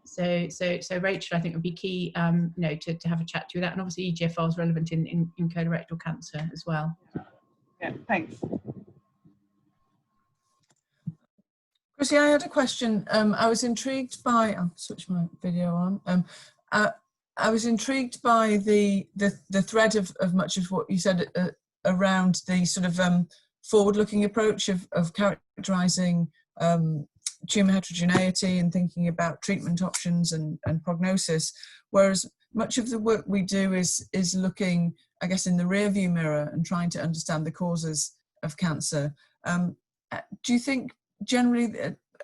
So Rachel, I think, would be key, you know, to have a chat to you with that, and obviously EGFR is relevant in colorectal cancer as well. Yeah, thanks. Chrissie, I had a question. I was intrigued by, I'll switch my video on. I was intrigued by the thread of much of what you said around the sort of forward-looking approach of characterising tumour heterogeneity and thinking about treatment options and prognosis, whereas much of the work we do is looking, I guess, in the rearview mirror and trying to understand the causes of cancer. Do you think generally,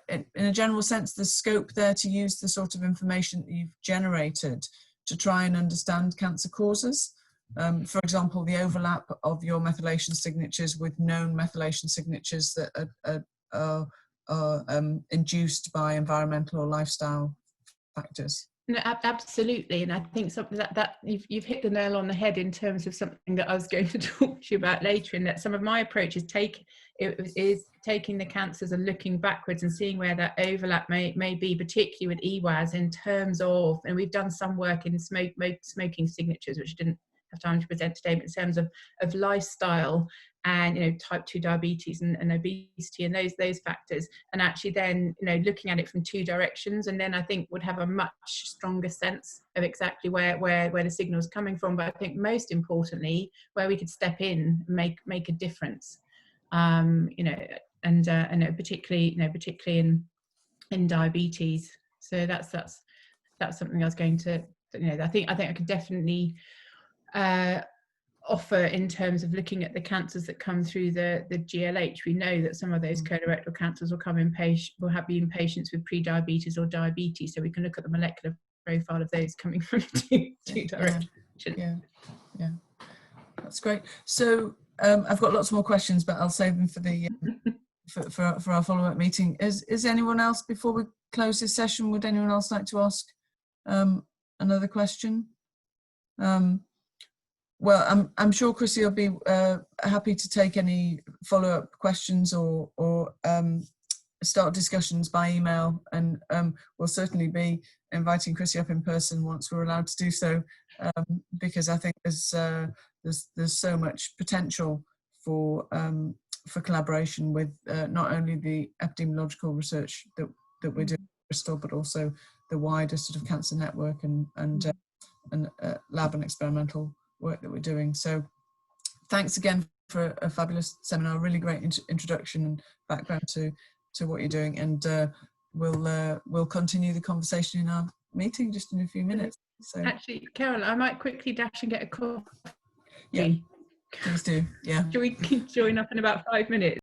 in a general sense, there's scope there to use the sort of information that you've generated to try and understand cancer causes? For example, the overlap of your methylation signatures with known methylation signatures that are induced by environmental or lifestyle factors. No, absolutely, and I think something that you've hit the nail on the head in terms of something that I was going to talk to you about later, in that some of my approach is taking the cancers and looking backwards and seeing where that overlap may be, particularly with EWAS, in terms of, and we've done some work in smoking signatures, which I didn't have time to present today, but in terms of lifestyle and, you know, type 2 diabetes and obesity and those factors, and actually then, you know, looking at it from two directions, and then I think would have a much stronger sense of exactly where the signal is coming from. But I think most importantly, where we could step in and make a difference, you know, and particularly in diabetes. So that's something I was going to, you know, I think I could definitely offer in terms of looking at the cancers that come through the GLH. We know that some of those colorectal cancers will be in patients with pre-diabetes or diabetes, so we can look at the molecular profile of those coming from two directions. Yeah, that's great. So I've got lots more questions, but I'll save them for the for our follow-up meeting. Is anyone else, before we close this session, would anyone else like to ask another question? Well, I'm sure Chrissie will be happy to take any follow-up questions or start discussions by email, and we'll certainly be inviting Chrissie up in person once we're allowed to do so, because I think there's so much potential for collaboration with not only the epidemiological research that we're doing at Bristol, but also the wider sort of cancer network and lab and experimental work that we're doing. So thanks again for a fabulous seminar, really great introduction and background to what you're doing, and we'll continue the conversation in our meeting just in a few minutes. So actually, Carol, I might quickly dash and get a coffee. Yeah, please do. Yeah, Shall we join up in about 5 minutes?